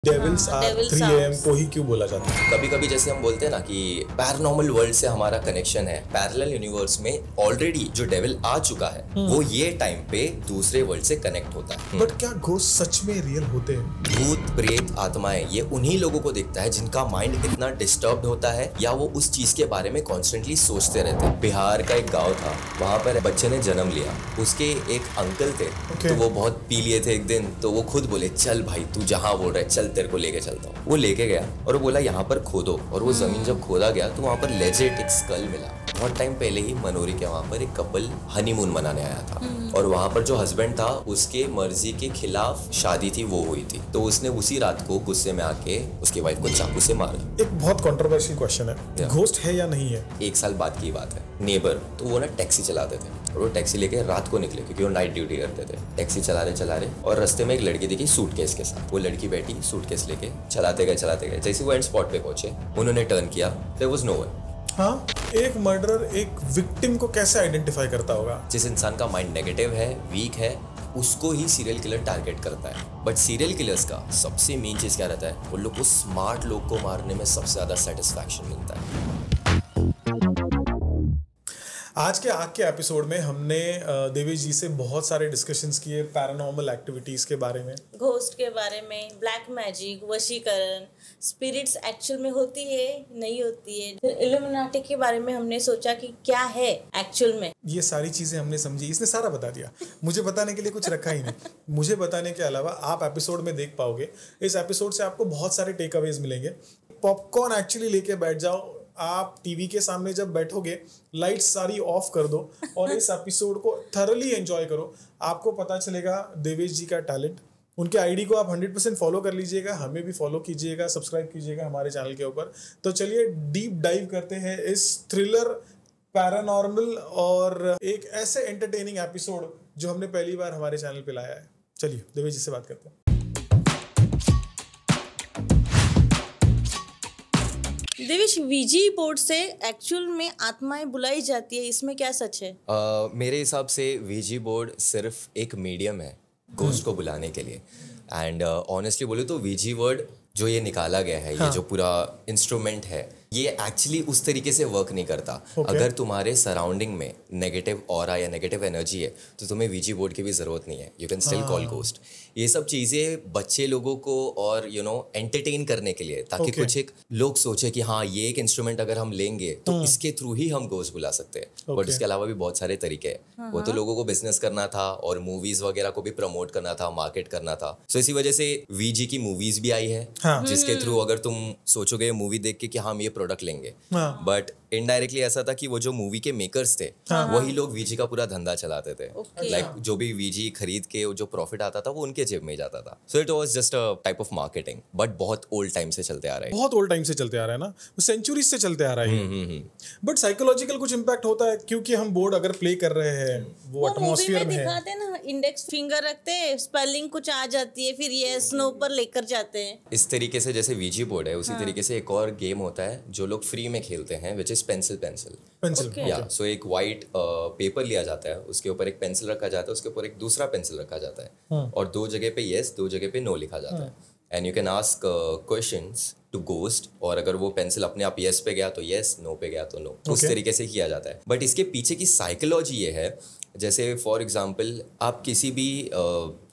Devils are 3 AM को ही क्यों बोला जाता है? कभी कभी जैसे हम बोलते हैं ना कि पैरानॉर्मल वर्ल्ड से हमारा कनेक्शन है, पैरेलल यूनिवर्स में ऑलरेडी जो डेविल आ चुका है वो ये टाइम पे दूसरे वर्ल्ड से कनेक्ट होता है। बट क्या घोस्ट सच में रियल होते हैं? भूत प्रेत आत्माएं ये उन्हीं लोगों को दिखता है जिनका माइंड इतना डिस्टर्ब्ड होता है या वो उस चीज के बारे में कॉन्स्टेंटली सोचते रहते हैं। बिहार का एक गाँव था, वहाँ पर बच्चे ने जन्म लिया, उसके एक अंकल थे तो वो बहुत पी लिए थे एक दिन, तो वो खुद बोले चल भाई तू जहाँ बोल रहा है चल तेरे को लेके चलता हूँ। वो लेके गया और वो बोला यहाँ पर खोदो, और वो जमीन जब खोदा गया तो वहाँ पर लेजेंड एक स्कल मिला। बहुत टाइम पहले ही मनोरी के वहाँ पर एक कपल हनीमून मनाने आया था और वहाँ पर जो हस्बैंड था उसके मर्जी के खिलाफ शादी थी वो हुई थी, तो उसने उसी रात को गुस्से में आके उसकी वाइफ को चाकू से मार दिया। एक बहुत कंट्रोवर्शियल क्वेश्चन है, घोस्ट है या नहीं है? एक साल बाद की बात है, नेबर तो वो ना टैक्सी चलाते थे और वो टैक्सी लेके रात को निकले क्योंकि वो नाइट ड्यूटी करते थे। टैक्सी चला रहे और रास्ते में एक लड़की दिखी सूटकेस के साथ। वो लड़की बैठी सूटकेस लेके, चलाते गए। जैसे वो एंड स्पॉट पे पहुंचे, उन्होंने टर्न किया, देयर वाज नो वन। हाँ, एक मर्डरर एक विक्टिम को कैसे आइडेंटिफाई करता होगा? जिस इंसान का माइंड नेगेटिव है, वीक है, उसको ही सीरियल किलर टारगेट करता है। बट सीरियल किलर्स का सबसे मेन चीज क्या रहता है, वो लोग को स्मार्ट लोग को मारने में सबसे ज्यादा सेटिस्फैक्शन मिलता है। आज के आग के एपिसोड में हमने देवेश जी से बहुत सारे डिस्कशंस किए पैरानॉर्मल एक्टिविटीज़ के बारे में, घोस्ट के बारे में, ब्लैक मैजिक, वशीकरण, स्पिरिट्स एक्चुअल में होती है नहीं होती है, फिर इल्यूमिनाटी के बारे में हमने सोचा कि क्या है एक्चुअल में। ये सारी चीज़ें हमने समझी। इसने सारा बता दिया, मुझे बताने के लिए कुछ रखा ही नहीं। मुझे बताने के अलावा आप एपिसोड में देख पाओगे, इस एपिसोड से आपको बहुत सारे टेक अवेज मिलेंगे। पॉपकॉर्न एक्चुअली लेके बैठ जाओ, आप टीवी के सामने जब बैठोगे लाइट्स सारी ऑफ कर दो और इस एपिसोड को थरली एंजॉय करो। आपको पता चलेगा देवेश जी का टैलेंट। उनके आईडी को आप 100% फॉलो कर लीजिएगा, हमें भी फॉलो कीजिएगा, सब्सक्राइब कीजिएगा हमारे चैनल के ऊपर। तो चलिए डीप डाइव करते हैं इस थ्रिलर, पैरानॉर्मल और एक ऐसे एंटरटेनिंग एपिसोड जो हमने पहली बार हमारे चैनल पे लाया है। चलिए देवेश जी से बात करते हैं। देवेश, वीजी बोर्ड से एक्चुअल में आत्माएं बुलाई जाती है, इसमें क्या सच है? मेरे हिसाब से वीजी बोर्ड सिर्फ एक मीडियम है घोस्ट को बुलाने के लिए। एंड ऑनेस्टली बोले तो वीजी वर्ड जो ये निकाला गया है, ये जो पूरा इंस्ट्रूमेंट है, ये एक्चुअली उस तरीके से वर्क नहीं करता। अगर तुम्हारे सराउंडिंग में नेगेटिव ऑरा या नेगेटिव एनर्जी है तो तुम्हें वीजी बोर्ड की भी ज़रूरत नहीं है, you can still call ghost. ये सब चीज़ें बच्चे लोगों को और एंटरटेन करने के लिए, ताकि कुछ एक लोग सोचे कि हाँ ये एक इंस्ट्रूमेंट अगर हम लेंगे तो इसके थ्रू ही हम घोस्ट बुला सकते हैं। बट इसके अलावा भी बहुत सारे तरीके हैं। वो तो लोगों को बिजनेस करना था और मूवीज वगैरह को भी प्रमोट करना था, मार्केट करना था। सो इसी वजह से वीजी की मूवीज भी आई है, जिसके थ्रू अगर तुम सोचोगे मूवी देख के कि हम ये प्रोडक्ट लेंगे, बट इनडायरेक्टली ऐसा था कि वो जो मूवी के मेकर्स थे वही लोग वीजी का पूरा धंधा चलाते थे। लाइक जो भी वीजी खरीद के जो प्रॉफिट आता था वो उनके जेब में ही जाता था। So it was just a type of marketing, but बहुत ओल्ड टाइम से चलते आ रहा है। बहुत ओल्ड टाइम से चलते आ रहा है ना, सेंचुरीज से चलते आ रहा है। बट साइकोलॉजिकल कुछ इम्पैक्ट होता है क्योंकि हम बोर्ड अगर प्ले कर रहे हैं वो एटमॉस्फेयर में दिखाते ना, इंडेक्स फिंगर रखते हैं, स्पेलिंग कुछ आ जाती है, फिर ये स्नो पर लेकर जाते हैं। इस तरीके से जैसे वीजी बोर्ड है, उसी तरीके से एक और गेम होता है जो लोग फ्री में खेलते हैं, विच इज पेंसिल। या सो एक वाइट पेपर लिया जाता है, उसके ऊपर एक पेंसिल रखा जाता है, उसके ऊपर एक दूसरा पेंसिल रखा जाता है और दो जगह पे यस, दो जगह पे नो लिखा जाता है। And you can ask questions to ghost, और अगर वो पेंसिल अपने आप यस पे गया तो यस, नो पे गया तो नो। उस तरीके से किया जाता है। बट इसके पीछे की साइकोलॉजी ये है, जैसे फॉर एग्जाम्पल आप किसी भी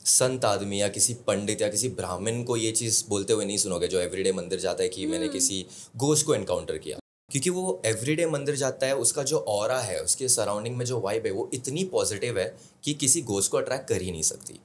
संत आदमी या किसी पंडित या किसी ब्राह्मण को ये चीज़ बोलते हुए नहीं सुनोगे जो एवरीडे मंदिर जाता है कि मैंने किसी घोस्ट को एनकाउंटर किया, क्योंकि वो एवरीडे मंदिर जाता है, उसका जो ऑरा है, उसके सराउंडिंग में जो वाइब है वो इतनी पॉजिटिव है कि किसी घोस्ट को अट्रैक्ट कर ही नहीं सकती।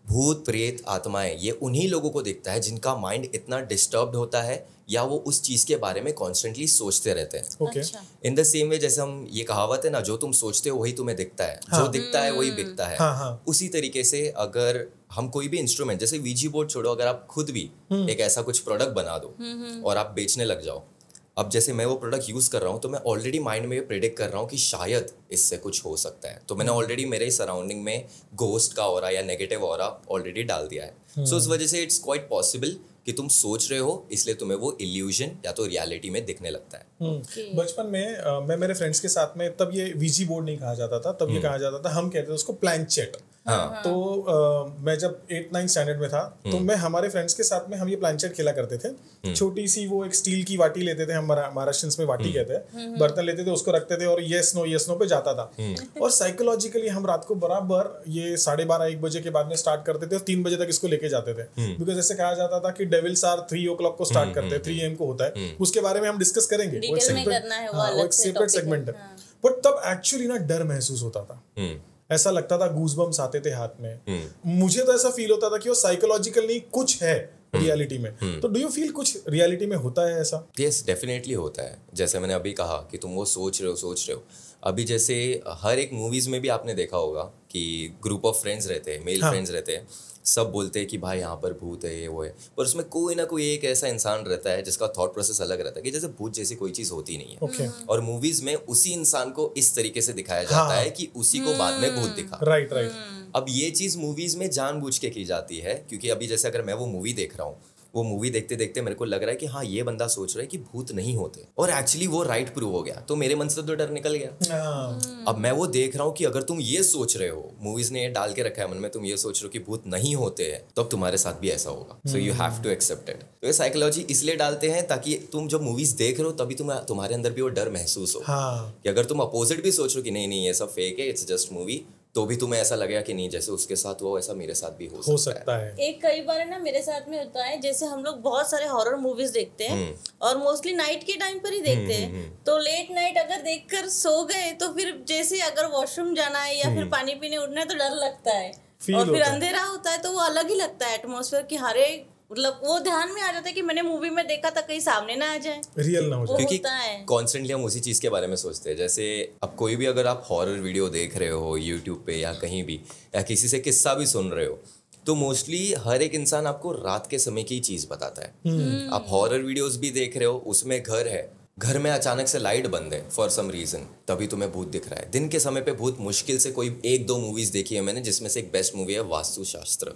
भूत प्रेत आत्माएं ये उन्हीं लोगों को दिखता है जिनका माइंड इतना डिस्टर्ब्ड होता है या वो उस चीज के बारे में कॉन्स्टेंटली सोचते रहते हैं। इन द सेम वे, जैसे हम ये कहावत है ना, जो तुम सोचते हो वही तुम्हें दिखता है, जो दिखता है वही बिकता है। उसी तरीके से अगर हम कोई भी इंस्ट्रूमेंट, जैसे वीजी बोर्ड छोड़ो, अगर आप खुद भी एक ऐसा कुछ प्रोडक्ट बना दो और आप बेचने लग जाओ, अब जैसे मैं वो प्रोडक्ट यूज़ कर रहा हूँ तो मैं ऑलरेडी माइंड में ये प्रेडिक्ट कर रहा हूँ कि शायद इससे कुछ हो सकता है, तो मैंने ऑलरेडी मेरे सराउंडिंग में घोस्ट का ऑरा या नेगेटिव ऑरा ऑलरेडी डाल दिया है। सो उस वजह से इट्स क्वाइट पॉसिबल कि तुम सोच रहे हो, इसलिए तुम्हें वो इल्यूजन या तो रियलिटी में दिखने लगता है। बचपन में मैं मेरे फ्रेंड्स के साथ में, तब ये वीजी बोर्ड नहीं कहा जाता था, तब ये कहा जाता था, हम कहते थे उसको प्लानचेट। तो मैं जब 8-9 स्टैंडर्ड में था तो मैं हमारे फ्रेंड्स के साथ में हम ये प्लानचेट खेला करते थे। छोटी सी वो एक स्टील की वाटी लेते थे, हम महाराष्ट्रियंस में वाटी कहते हैं, बर्तन लेते थे, उसको रखते थे और यस नो पे जाता था। और साइकोलॉजिकली हम रात को बराबर ये 12:30-1 बजे के बाद में स्टार्ट करते थे और 3 बजे तक इसको लेके जाते थे, बिकॉज ऐसे कहा जाता था कि डेविल्स आर 3 o'clock को स्टार्ट करते हैं, 3 AM को होता है। उसके बारे में हम डिस्कस करेंगे, वो एक सेपरेट सेगमेंट है। बट तब एक्चुअली ना डर महसूस होता था, ऐसा लगता था, गूज़बम्स आते थे हाथ में। मुझे तो ऐसा फील होता था कि वो साइकोलॉजिकल नहीं कुछ है रियलिटी में। तो डू यू फील कुछ रियलिटी में होता है ऐसा? यस, डेफिनेटली होता है। जैसे मैंने अभी कहा कि तुम वो सोच रहे हो। अभी जैसे हर एक मूवीज में भी आपने देखा होगा कि ग्रुप ऑफ फ्रेंड्स रहते हैं, मेल फ्रेंड्स रहते हैं, सब बोलते हैं कि भाई यहाँ पर भूत है, ये वो है, पर उसमें कोई ना कोई एक ऐसा इंसान रहता है जिसका थॉट प्रोसेस अलग रहता है कि जैसे भूत जैसी कोई चीज होती नहीं है। और मूवीज में उसी इंसान को इस तरीके से दिखाया जाता है कि उसी को बाद में भूत दिखा। राइट। अब ये चीज मूवीज में जानबूझ के की जाती है, क्योंकि अभी जैसे अगर मैं वो मूवी देख रहा हूँ, वो मूवी देखते देखते मेरे को लग रहा है कि हाँ ये बंदा सोच रहा है कि भूत नहीं होते, और एक्चुअली वो राइट प्रूव हो गया, तो मेरे मन से तो डर निकल गया। अब मैं वो देख रहा हूँ कि अगर तुम ये सोच रहे हो, मूवीज ने ये डाल के रखा है मन में, तुम ये सोच रहे हो कि भूत नहीं होते हैं, तो अब तुम्हारे साथ भी ऐसा होगा। So you have to accept it. तो ये साइकोलॉजी इसलिए डालते हैं ताकि तुम जब मूवीज देख रहे हो तभी तुम्हारे अंदर भी वो डर महसूस हो। कि अगर तुम अपोजिट भी सोच रहे हो कि नहीं ये सब फेक है, इट्स जस्ट मूवी, तो भी तुम्हें ऐसा लगेगा कि नहीं जैसे उसके साथ हुआ वैसा मेरे साथ भी हो सकता है। एक कई बार ना मेरे साथ में होता है, जैसे हम लोग बहुत सारे हॉरर मूवीज देखते हैं और मोस्टली नाइट के टाइम पर ही देखते हैं, तो लेट नाइट अगर देखकर सो गए तो फिर जैसे अगर वॉशरूम जाना है या फिर पानी पीने उठना है तो डर लगता है, और फिर अंधेरा होता है तो वो अलग ही लगता है एटमॉस्फेयर कि हरे, मतलब वो ध्यान में आ जाता है कि मैंने मूवी में देखा था, कहीं सामने ना आ जाए, रियल ना हो जाए। क्योंकि कॉन्स्टेंटली हम उसी चीज के बारे में सोचते हैं। जैसे अब कोई भी अगर आप हॉरर वीडियो देख रहे हो यूट्यूब पे या कहीं भी, या किसी से किस्सा भी सुन रहे हो, तो मोस्टली हर एक इंसान आपको रात के समय की चीज बताता है। आप हॉरर वीडियोस भी देख रहे हो, उसमें घर है, घर में अचानक से लाइट बंद है फॉर सम रीजन, तभी तुम्हें भूत दिख रहा है। दिन के समय पे भूत मुश्किल से कोई 1-2 मूवीज देखी है मैंने, जिसमें से एक बेस्ट मूवी है वास्तुशास्त्र।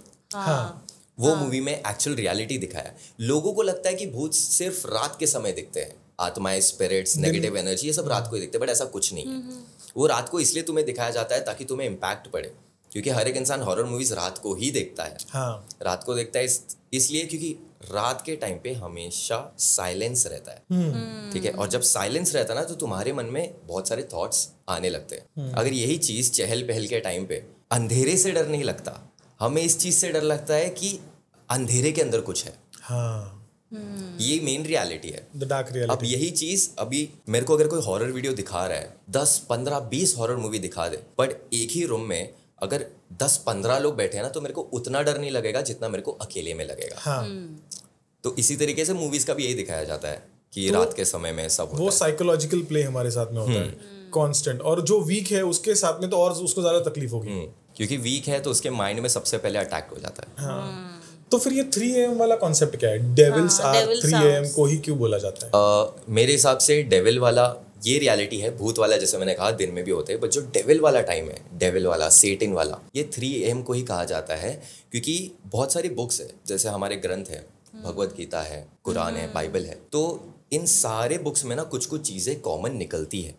वो मूवी में एक्चुअल रियलिटी दिखाया। लोगों को लगता है कि भूत सिर्फ रात के समय दिखते हैं, आत्माएं, स्पिरिट्स, नेगेटिव एनर्जी, ये सब रात को ही दिखते हैं, बट ऐसा कुछ नहीं है। वो रात को इसलिए तुम्हें दिखाया जाता है ताकि तुम्हें इम्पैक्ट पड़े, क्योंकि हर एक इंसान हॉरर मूवीज रात को ही देखता है। रात को देखता है इसलिए क्योंकि रात के टाइम पे हमेशा साइलेंस रहता है, ठीक है। और जब साइलेंस रहता है ना, तो तुम्हारे मन में बहुत सारे थॉट्स आने लगते हैं। अगर यही चीज चहल पहल के टाइम पे, अंधेरे से डर नहीं लगता, हमें इस चीज से डर लगता है कि अंधेरे के अंदर कुछ है। ये मेन रियलिटी है, द डार्क रियलिटी। अब यही चीज अभी मेरे को अगर कोई हॉरर वीडियो दिखा रहा है, 10, 15, 20 हॉरर मूवी दिखा दे, बट एक ही रूम में अगर 10-15 लोग बैठे हैं ना, तो मेरे को उतना डर नहीं लगेगा जितना मेरे को अकेले में लगेगा। तो इसी तरीके से मूवीज का भी यही दिखाया जाता है कि तो रात के समय में सब वो साइकोलॉजिकल प्ले हमारे साथ में होता है कांस्टेंट, और जो वीक है उसके साथ में तो और उसको ज्यादा तकलीफ होगी, क्योंकि वीक है तो उसके माइंड में सबसे पहले अटैक हो जाता है। तो फिर ये 3 AM वाला कॉन्सेप्ट क्या है? डेविल्स आर 3 AM को ही क्यों बोला जाता है? मेरे हिसाब से डेविल वाला ये रियलिटी है। भूत वाला जैसे मैंने कहा दिन में भी होते हैं, बट जो डेविल वाला टाइम है, डेविल वाला, सेटन वाला, ये 3 AM को ही कहा जाता है, क्योंकि बहुत सारी बुक्स है, जैसे हमारे ग्रंथ है, भगवत गीता है, कुरान है, बाइबल है, तो इन सारे बुक्स में ना कुछ कुछ चीजें कॉमन निकलती है।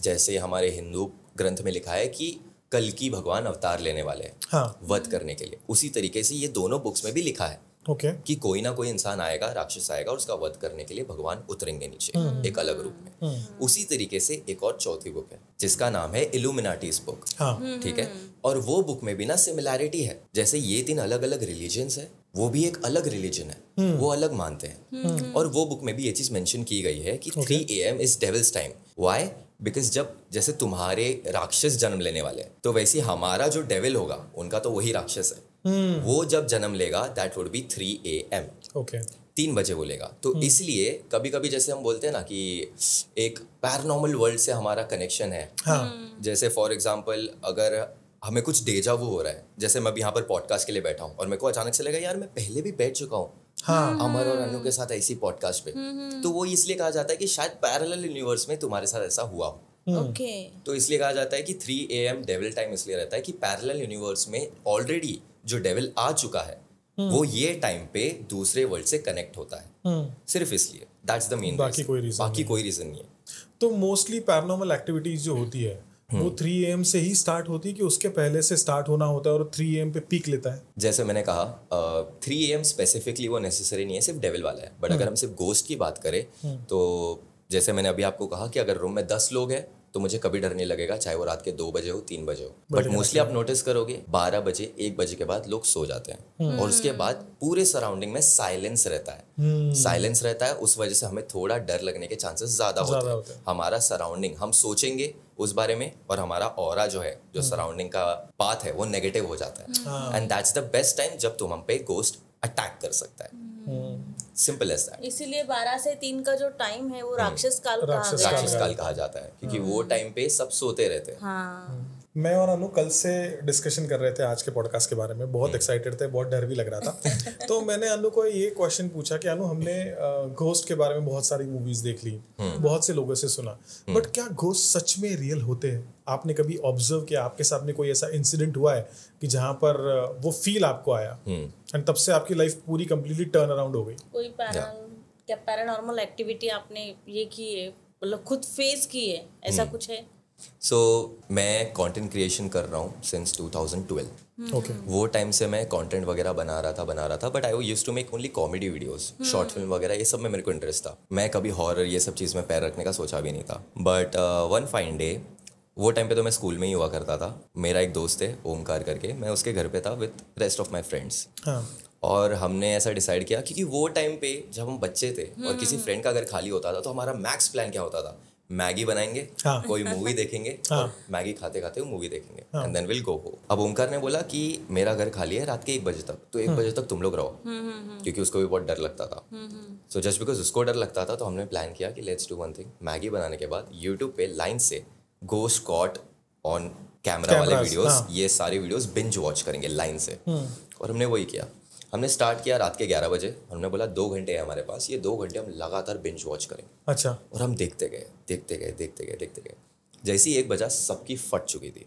जैसे हमारे हिंदू ग्रंथ में लिखा है कि कल की भगवान अवतार लेने वाले हैं वध करने के लिए, उसी तरीके से ये दोनों बुक्स में भी लिखा है कि कोई ना कोई इंसान आएगा, राक्षस आएगा, और उसका वध करने के लिए भगवान उतरेंगे नीचे एक अलग रूप में। उसी तरीके से एक और चौथी बुक है जिसका नाम है इल्यूमिनाटीज बुक, ठीक है। और वो बुक में भी ना सिमिलैरिटी है, जैसे ये 3 अलग अलग रिलीजन्स है, वो भी एक अलग रिलीजन है, वो अलग मानते हैं। और वो बुक में भी ये चीज मेंशन की गई है कि 3 AM is devils time. Why? Because जब जैसे तुम्हारे राक्षस जन्म लेने वाले हैं, तो वैसे हमारा जो डेविल होगा उनका तो वही राक्षस है, वो जब जन्म लेगा दैट वुड बी 3 AM, 3 बजे बोलेगा। तो इसलिए कभी कभी जैसे हम बोलते हैं ना कि एक पैरानॉर्मल वर्ल्ड से हमारा कनेक्शन है। जैसे फॉर एग्जाम्पल अगर हमें कुछ डेजा वो हो रहा है, जैसे मैं अभी यहाँ पर पॉडकास्ट के लिए बैठा हूँ और मेरे को अचानक से लगा यार मैं पहले भी बैठ चुका हूँ अमर और अनु के साथ ऐसी पॉडकास्ट पे, तो वो इसलिए कहा जाता है कि शायद पैरेलल यूनिवर्स में तुम्हारे साथ ऐसा हुआ हो। तो इसलिए कहा जाता है कि 3 AM डेविल टाइम इसलिए रहता है कि पैरेलल यूनिवर्स में ऑलरेडी जो डेविल आ चुका है वो ये टाइम पे दूसरे वर्ल्ड से कनेक्ट होता है, सिर्फ इसलिए। दैट्स द मेन, बाकी कोई रीजन नहीं है। तो मोस्टली पैरानॉर्मल एक्टिविटीज जो होती है वो 3 AM से ही स्टार्ट होती है कि उसके पहले से स्टार्ट होना होता है और 3 AM पे पीक लेता है? जैसे मैंने कहा 3 AM स्पेसिफिकली वो नेसेसरी नहीं है, सिर्फ डेविल वाला है। बट अगर हम सिर्फ गोस्ट की बात करें तो जैसे मैंने अभी आपको कहा कि अगर रूम में 10 लोग हैं तो मुझे कभी डर नहीं लगेगा, चाहे वो रात के 2 बजे हो 3 बजे हो। बट मोस्टली आप नोटिस करोगे 12 बजे 1 बजे के बाद लोग सो जाते हैं और उसके बाद पूरे सराउंडिंग में साइलेंस रहता है। साइलेंस रहता है, उस वजह से हमें थोड़ा डर लगने के चांसेस ज्यादा होते हैं। हमारा सराउंडिंग हम सोचेंगे उस बारे में और हमारा ऑरा जो है, जो सराउंडिंग का पाथ है, वो नेगेटिव हो जाता है। And that's the best time जब तुम हम पे गोस्ट अटैक कर सकता है। Simple as that. इसीलिए 12 से 3 का जो टाइम है वो राक्षस काल कहा जाता है क्योंकि वो टाइम पे सब सोते रहते हैं। हाँ। मैं और अनु कल से डिस्कशन कर रहे थे आज के पॉडकास्ट के बारे में, बहुत एक्साइटेड थे, बहुत डर भी लग रहा था। तो मैंने अनु को ये क्वेश्चन पूछा कि अनु, हमने घोस्ट के बारे में बहुत सारी मूवीज देख ली, बहुत से लोगों से सुना, बट क्या घोस्ट सच में रियल होते हैं? आपने कभी ऑब्जर्व किया, आपके सामने कोई ऐसा इंसिडेंट हुआ है कि जहाँ पर वो फील आपको आया एंड तब से आपकी लाइफ पूरी कंप्लीटली टर्न अराउंड हो गई? कोई पैरानॉर्मल एक्टिविटी आपने ये की है, मतलब खुद फेस की है, ऐसा कुछ है? सो मैं कंटेंट क्रिएशन कर रहा हूँ सिंस 2012। ओके। वो टाइम से मैं कंटेंट वगैरह बना रहा था but I used to make only comedy videos, short film वगैरह, ये सब में मेरे को इंटरेस्ट था। मैं कभी हॉरर ये सब चीज़ में पैर रखने का सोचा भी नहीं था। बट वन फाइन डे, वो टाइम पे तो मैं स्कूल में ही हुआ करता था, मेरा एक दोस्त है ओमकार करके, मैं उसके घर पे था with rest of my friends. और हमने ऐसा डिसाइड किया क्योंकि वो टाइम पे जब हम बच्चे थे और किसी फ्रेंड का घर खाली होता था तो हमारा मैक्स प्लान क्या होता था, मैगी बनाएंगे, कोई मूवी देखेंगे, और मैगी खाते खाते वो मूवी देखेंगे and then will go home. अब ओमकार ने बोला कि मेरा घर खाली है रात के 1 बजे तक, तो 1 बजे तक तुम लोग रहो, क्योंकि उसको भी बहुत डर लगता था। सो जस्ट बिकॉज उसको डर लगता था तो हमने प्लान किया कि let's do one thing, Maggi बनाने के बाद यूट्यूब पे लाइन से गोस्ट कॉट ऑन कैमरा वाले वीडियोस, ये सारे वीडियोस बिंज वॉच करेंगे लाइन से। और हमने वही किया। हमने स्टार्ट किया रात के 11 बजे, हमने बोला 2 घंटे है हमारे पास, ये 2 घंटे हम लगातार बिंज वॉच करेंगे। अच्छा। और हम देखते गए। जैसे ही 1 बजा सबकी फट चुकी थी।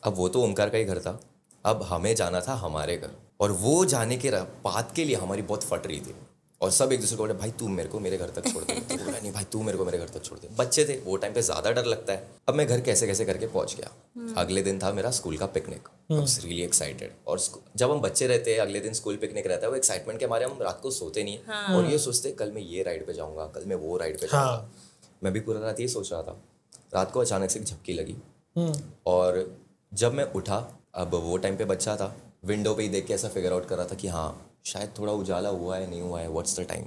अब वो तो ओमकार का ही घर था, अब हमें जाना था हमारे घर, और वो जाने के बात के लिए हमारी बहुत फट रही थी। और सब एक दूसरे को बोले भाई तू मेरे को मेरे घर तक छोड़ दे, तो बोला नहीं भाई तू मेरे को मेरे घर तक छोड़ दे। बच्चे थे वो टाइम पे, ज़्यादा डर लगता है। अब मैं घर कैसे कैसे करके पहुंच गया। अगले दिन था मेरा स्कूल का picnic, I was really excited. और जब हम बच्चे रहते हैं, अगले दिन स्कूल पिकनिक रहता है, वो एक्साइटमेंट के मारे हम रात को सोते नहीं है और ये सोचते कल मैं ये राइड पे जाऊँगा, कल मैं वो राइड पे जाऊँगा। मैं भी पूरा रात ये सोच रहा था। रात को अचानक से एक झपकी लगी और जब मैं उठा, अब वो टाइम पे बच्चा था, विंडो पे ही देख के ऐसा फिगर आउट कर रहा था कि हाँ शायद थोड़ा उजाला हुआ है, नहीं हुआ है, व्हाट्स द टाइम।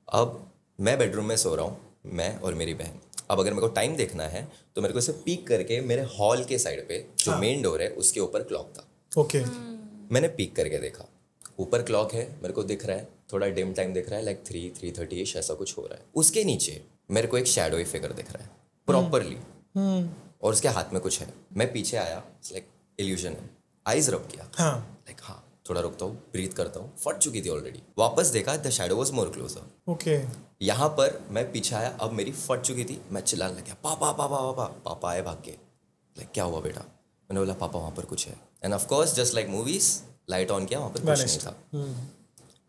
अब मैं बेडरूम में सो रहा हूँ, मैं और मेरी बहन। अब अगर मेरे को टाइम देखना है तो मेरे को इसे पीक करके मेरे हॉल के साइड पे जो मेन डोर है उसके ऊपर क्लॉक था। ओके। मैंने पीक करके देखा, ऊपर क्लॉक है, मेरे को दिख रहा है, थोड़ा डिम टाइम दिख रहा है, लाइक 3:30 ऐसा कुछ हो रहा है। उसके नीचे मेरे को एक शैडोई फिगर दिख रहा है प्रॉपरली, और उसके हाथ में कुछ है। मैं पीछे आया, लाइक इल्यूजन है, आइज रब किया, लाइक हाँ थोड़ा रुकता हूँ, ब्रीथ करता हूँ, फट चुकी थी ऑलरेडी। वापस देखा, the shadow was more closer. Okay. यहाँ पर मैं पीछे आया, अब मेरी फट चुकी थी, मैं चिल्लाने लग गया पापा पापा पापा। पापा आए भाग के, लाइक क्या हुआ बेटा? मैंने बोला पापा वहाँ पर कुछ है, end of course just like movies light on किया, वहाँ पर कुछ नहीं था।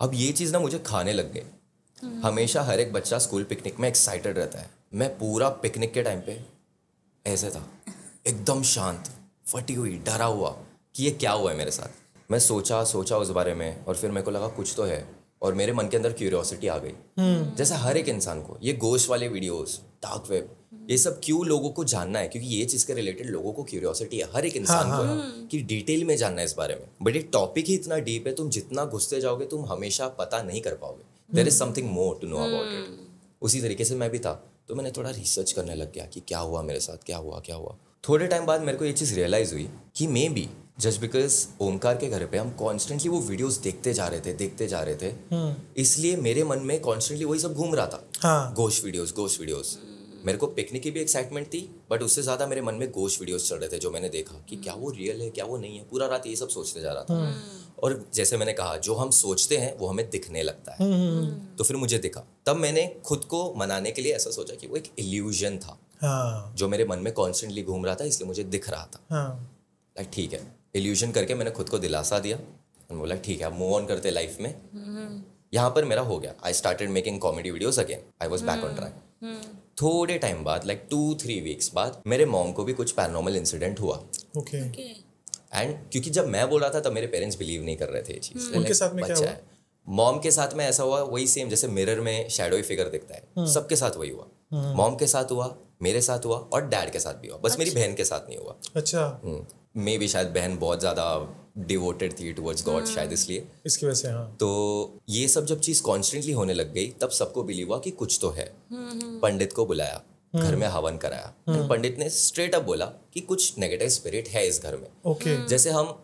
अब ये चीज़ ना मुझे खाने लग गई। हमेशा हर एक बच्चा स्कूल पिकनिक में एक्साइटेड रहता है, मैं पूरा पिकनिक के टाइम पे ऐसे था, एकदम शांत, फटी हुई, डरा हुआ कि ये क्या हुआ है मेरे साथ। मैं सोचा उस बारे में, और फिर मेरे को लगा कुछ तो है, और मेरे मन के अंदर क्यूरियोसिटी आ गई। जैसे हर एक इंसान को ये गोस्ट वाले वीडियोस, डार्क वेब, ये सब क्यों लोगों को जानना है, क्योंकि ये चीज़ के रिलेटेड लोगों को क्यूरियोसिटी है, हर एक इंसान को कि डिटेल में जानना है इस बारे में। बट ये टॉपिक ही इतना डीप है, तुम जितना घुसते जाओगे तुम हमेशा पता नहीं कर पाओगे। There is something more to know about it. उसी तरीके से मैं भी था, तो मैंने थोड़ा रिसर्च करने लग गया कि क्या हुआ मेरे साथ, क्या हुआ। थोड़े टाइम बाद मेरे को ये चीज़ रियलाइज़ हुई कि may be just because Omkar के घर पे हम कॉन्स्टेंटली वो वीडियोस देखते जा रहे थे, इसलिए मेरे मन में कॉन्स्टेंटली वही सब घूम रहा था। गोश्त वीडियोस। मेरे को पिकनिक की भी एक्साइटमेंट थी, बट उससे ज़्यादा मेरे मन में गोश्त वीडियोस चल रहे थे, जो मैंने देखा कि क्या वो रियल है, क्या वो नहीं है। पूरा रात ये सब सोचते जा रहा था। और जैसे मैंने कहा, जो हम सोचते हैं वो हमें दिखने लगता है। तो फिर मुझे दिखा, तब मैंने खुद को मनाने के लिए ऐसा सोचा कि वो एक इल्यूजन था, जो मेरे मन में कॉन्स्टेंटली घूम रहा था, इसलिए मुझे दिख रहा था। लाइक ठीक है, इल्यूजन करके मैंने खुद को दिलासा दिया और बोला ठीक है, अब मूव ऑन करते लाइफ में। यहाँ पर मेरा हो गया, I started making comedy videos again, I was back on track. थोड़े टाइम बाद लाइक 2-3 वीक्स बाद मेरे मॉम को भी कुछ पैरानॉर्मल इंसिडेंट हुआ। ओके। एंड क्योंकि जब मैं बोल रहा था तब मेरे पेरेंट्स बिलीव नहीं कर रहे थे ये चीज़। उनके साथ में क्या हुआ? मॉम के साथ में ऐसा हुआ, वही सेम जैसे मिरर में शैडोई फिगर दिखता है, सबके साथ वही हुआ। मॉम के साथ हुआ, मेरे साथ हुआ और डैड के साथ भी हुआ, बस मेरी बहन के साथ नहीं हुआ। अच्छा। मे भी शायद बहन बहुत ज़्यादा डिवोटेड थी टुवर्ड्स गॉड, शायद इसलिए, इसकी वजह से। हाँ। तो ये सब जब चीज़ कॉन्स्टेंटली होने लग गई तब सबको बिलीव हुआ कि कुछ तो है। पंडित को बुलाया, घर में हवन कराया, तो पंडित ने स्ट्रेट अप बोला कि कुछ नेगेटिव स्पिरिट है इस घर में। ओके। जैसे हम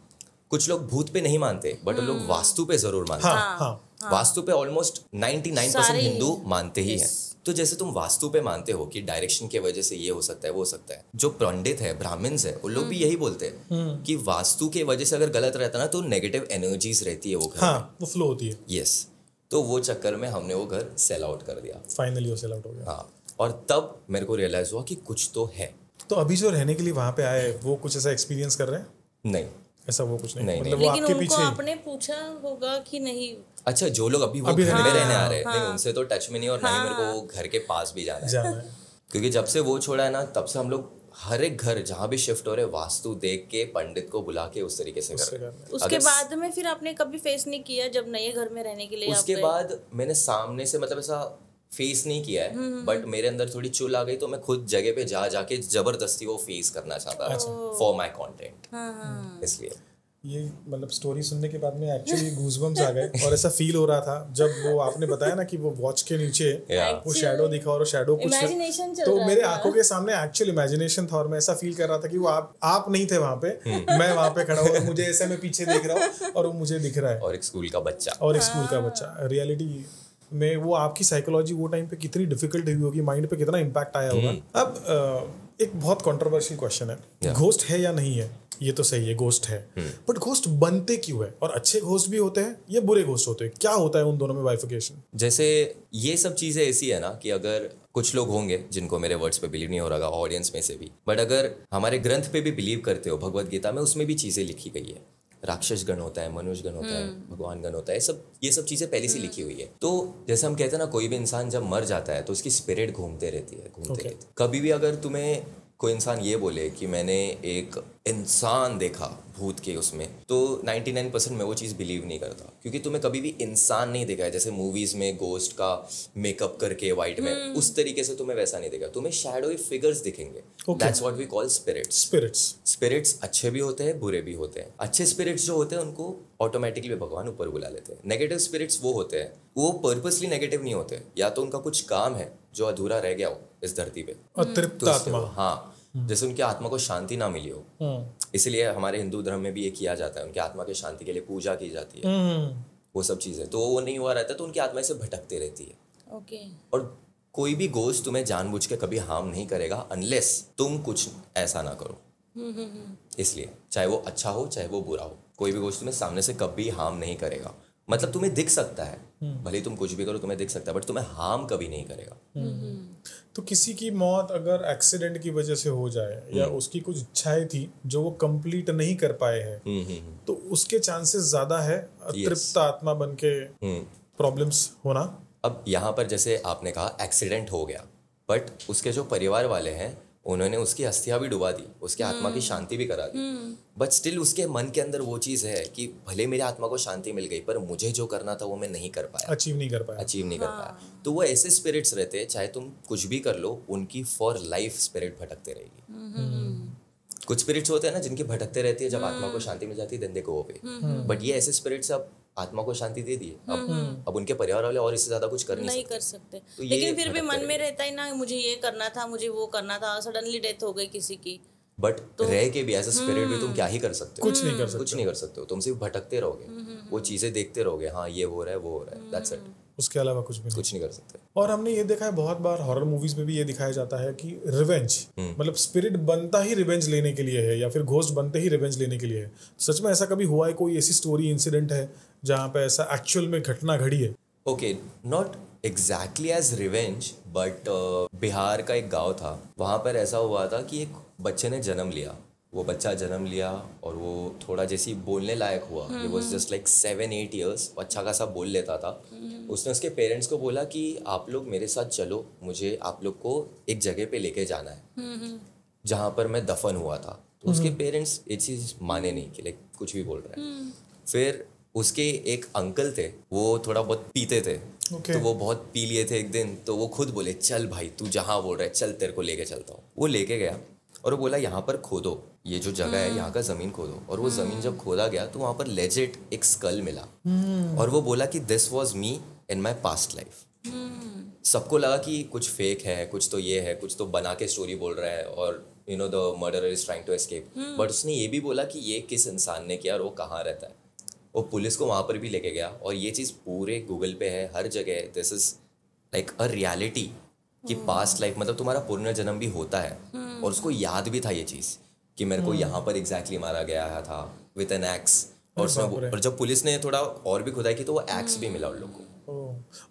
कुछ लोग भूत पे नहीं मानते बट लोग वास्तु पे जरूर मानते हैं। हाँ। वास्तु पे ऑलमोस्ट 99% हिंदू मानते ही हैं। तो जैसे तुम वास्तु पे मानते हो कि डायरेक्शन की वजह से ये हो सकता है, वो हो सकता है, जो पंडित है, ब्राह्मण्स है, उन लोग भी यही बोलते हैं कि वास्तु के वजह से अगर गलत रहता ना तो नेगेटिव एनर्जीज रहती है वो घर में। वो फ्लो होती है। यस। तो वो चक्कर में हमने वो घर सेल आउट कर दिया। फाइनली वो सेल आउट हो गया। हाँ, और तब मेरे को रियलाइज हुआ कि कुछ तो है। तो अभी जो रहने के लिए वहां पे आए वो कुछ ऐसा एक्सपीरियंस कर रहे हैं? नहीं, ऐसा वो कुछ नहीं, नहीं, मतलब नहीं। वो लेकिन आपके उनको पीछे आपने पूछा होगा कि नहीं? अच्छा, जो लोग अभी वो घर में रहने आ रहे हैं, नहीं उनसे तो टच में नहीं, और ना ही मेरे को वो घर के पास भी जाना है। क्योंकि जब से वो छोड़ा है ना तब से हम लोग हर एक घर जहाँ भी शिफ्ट हो रहे वास्तु देख के पंडित को बुला के उस तरीके से कर रहे हैं। उसके बाद में फिर आपने कभी फेस नहीं किया जब नए घर में रहने के लिए? उसके बाद मैंने सामने से मतलब ऐसा फेस नहीं किया है, बट मेरे अंदर थोड़ी चुल आ गई तो मैं खुद जगह पे जाके जबरदस्ती वो फेस करना चाहता था फॉर माई कॉन्टेंट। इसलिए ये मतलब स्टोरी सुनने के बाद में एक्चुअली गूज़बम्स आ गए और ऐसा फील हो रहा था जब वो आपने बताया ना कि वो वॉच के नीचे वो शैडो दिखा और शैडो कुछ, तो मेरे आंखों के सामने एक्चुअल इमेजिनेशन था और मैं ऐसा फील कर रहा था कि वो आप नहीं थे वहां पे, मैं वहां पे खड़ा हूँ और मुझे ऐसे मैं पीछे देख रहा हूँ और वो मुझे दिख रहा है, और एक स्कूल का बच्चा रियलिटी में वो आपकी साइकोलॉजी वो टाइम पे कितनी डिफिकल्ट हुई होगी, माइंड पे कितना इम्पैक्ट आया होगा। अब एक बहुत कंट्रोवर्शियल क्वेश्चन है, घोस्ट है या नहीं है? ये तो सही है, घोस्ट है, बट घोस्ट बनते क्यों है? और अच्छे घोस्ट भी होते हैं या बुरे घोस्ट होते हैं? क्या होता है उन दोनों में बाइफिकेशन? जैसे ये सब चीजें ऐसी है ना कि अगर कुछ लोग होंगे जिनको मेरे वर्ड्स पे बिलीव नहीं हो रहा ऑडियंस में से भी, बट अगर हमारे ग्रंथ पे भी बिलीव करते हो, भगवत गीता में उसमें भी चीजें लिखी गई है, राक्षस गण होता है, मनुष्य गण होता है, भगवान गण होता है, ये सब चीजें पहले से लिखी हुई है। तो जैसे हम कहते हैं ना, कोई भी इंसान जब मर जाता है तो उसकी स्पिरिट घूमते रहती है। कभी भी अगर तुम्हें कोई इंसान ये बोले कि मैंने एक इंसान देखा भूत के उसमें, तो 99% मैं वो चीज़ बिलीव नहीं करता, क्योंकि तुम्हें कभी भी इंसान नहीं देखा है। जैसे मूवीज में गोस्ट का मेकअप करके वाइट में, उस तरीके से तुम्हें वैसा नहीं देखा, तुम्हें शैडोई फिगर्स दिखेंगे। That's what we call spirits अच्छे भी होते हैं, बुरे भी होते हैं। अच्छे स्पिरिट्स जो होते हैं उनको ऑटोमेटिकली भगवान ऊपर बुला लेते हैं। नेगेटिव स्पिरिट्स वो होते हैं, वो पर्पसली नेगेटिव नहीं होते, या तो उनका कुछ काम है जो अधूरा रह गया हो इस धरती पे, अतृप्त आत्मा। हाँ, जैसे उनकी आत्मा को शांति ना मिली हो, इसलिए हमारे हिंदू धर्म में भी ये किया जाता है, उनकी आत्मा की शांति के लिए पूजा की जाती है, वो सब चीजें। तो वो नहीं हुआ रहता तो उनकी आत्मा से भटकती रहती है। और कोई भी गोश्त तुम्हें जानबूझ के कभी हार्म नहीं करेगा अनलेस तुम कुछ ऐसा ना करो। इसलिए चाहे वो अच्छा हो चाहे वो बुरा हो, कोई भी गोश्त तुम्हें सामने से कभी हार्म नहीं करेगा। मतलब तुम्हें दिख सकता है, भले तुम कुछ भी करो तुम्हें दिख सकता है, बट तुम्हें हार्म कभी नहीं करेगा। तो किसी की मौत अगर एक्सीडेंट की वजह से हो जाए या उसकी कुछ इच्छाएं थी जो वो कंप्लीट नहीं कर पाए हैं, तो उसके चांसेस ज्यादा है अतृप्त आत्मा बन के प्रॉब्लम्स होना। अब यहाँ पर जैसे आपने कहा एक्सीडेंट हो गया, बट उसके जो परिवार वाले हैं उन्होंने उसकी अस्थियां भी डुबा दी, उसकी आत्मा की शांति भी करा दी, बट स्टिल उसके मन के अंदर वो चीज़ है कि भले मेरी आत्मा को शांति मिल गई पर मुझे जो करना था वो मैं नहीं कर पाया, अचीव नहीं कर पाया। तो वो ऐसे स्पिरिट्स रहते हैं, चाहे तुम कुछ भी कर लो उनकी फॉर लाइफ स्पिरिट भटकते रहेगी। कुछ स्पिरिट्स होते हैं ना जिनकी भटकते रहती है, जब आत्मा को शांति मिल जाती है then they go away, but ये ऐसे स्पिरिट्स अब आत्मा को शांति दे दी है, अब उनके परिवार वाले और इससे ज्यादा कुछ कर नहीं कर सकते। तो लेकिन फिर भी मन में रहता है ना, मुझे ये करना था, मुझे वो करना था, सडनली डेथ हो गई किसी की, बट तो, रह के भी एज अ स्पिरिट भी तुम क्या ही कर सकते हो? कुछ नहीं कर सकते हो। तुम सिर्फ भटकते रहोगे, वो चीजें देखते रहोगे, हाँ ये हो रहा है वो हो रहा है, दैट्स इट। उसके अलावा कुछ नहीं कर सकते। और हमने ये देखा है बहुत बार हॉरर मूवीज में भी ये दिखाया जाता है कि रिवेंज, मतलब स्पिरिट बनता ही रिवेंज लेने के लिए है या फिर घोस्ट बनते ही रिवेंज लेने के लिए है। सच में ऐसा कभी हुआ है? कोई ऐसी स्टोरी इंसिडेंट है जहाँ पे ऐसा एक्चुअल में घटना घड़ी है? Okay, not exactly as revenge, but Bihar का एक गांव था, वहाँ पर ऐसा हुआ था कि एक बच्चे ने जन्म लिया वो बच्चा जन्म लिया और वो थोड़ा जैसी बोलने लायक हुआ, it was just like 7-8 years, अच्छा खासा बोल लेता था। उसने उसके पेरेंट्स को बोला कि आप लोग मेरे साथ चलो, मुझे आप लोग को एक जगह पे लेके जाना है जहाँ पर मैं दफन हुआ था। तो उसके पेरेंट्स ये चीज़ माने नहीं कि लाइक कुछ भी बोल रहा है। फिर उसके एक अंकल थे, वो थोड़ा बहुत पीते थे। तो वो बहुत पी लिए थे एक दिन, तो वो खुद बोले चल भाई तू जहाँ बोल रहा है चल तेरे को लेके चलता हूँ। वो लेके गया और वो बोला यहाँ पर खोदो, ये जो जगह है यहाँ का ज़मीन खोदो। और वो ज़मीन जब खोदा गया तो वहाँ पर लेजिट एक स्कल मिला और वो बोला कि this was me in my past life. सबको लगा कि कुछ फेक है, कुछ तो ये है, कुछ तो बना के स्टोरी बोल रहा है और you know the murderer is trying to escape. But उसने ये भी बोला कि ये किस इंसान ने किया और वो कहाँ रहता है। वो पुलिस को वहाँ पर भी लेके गया और ये चीज़ पूरे गूगल पे है, हर जगह। This is like a reality कि पास्ट लाइफ मतलब तुम्हारा पुनर्जन्म भी होता है। और उसको याद भी था ये चीज़ कि मेरे को यहाँ पर एग्जैक्टली मारा गया था विद एन एक्स। और जब पुलिस ने थोड़ा और भी खुदाई की तो वो एक्स भी मिला उन लोग को।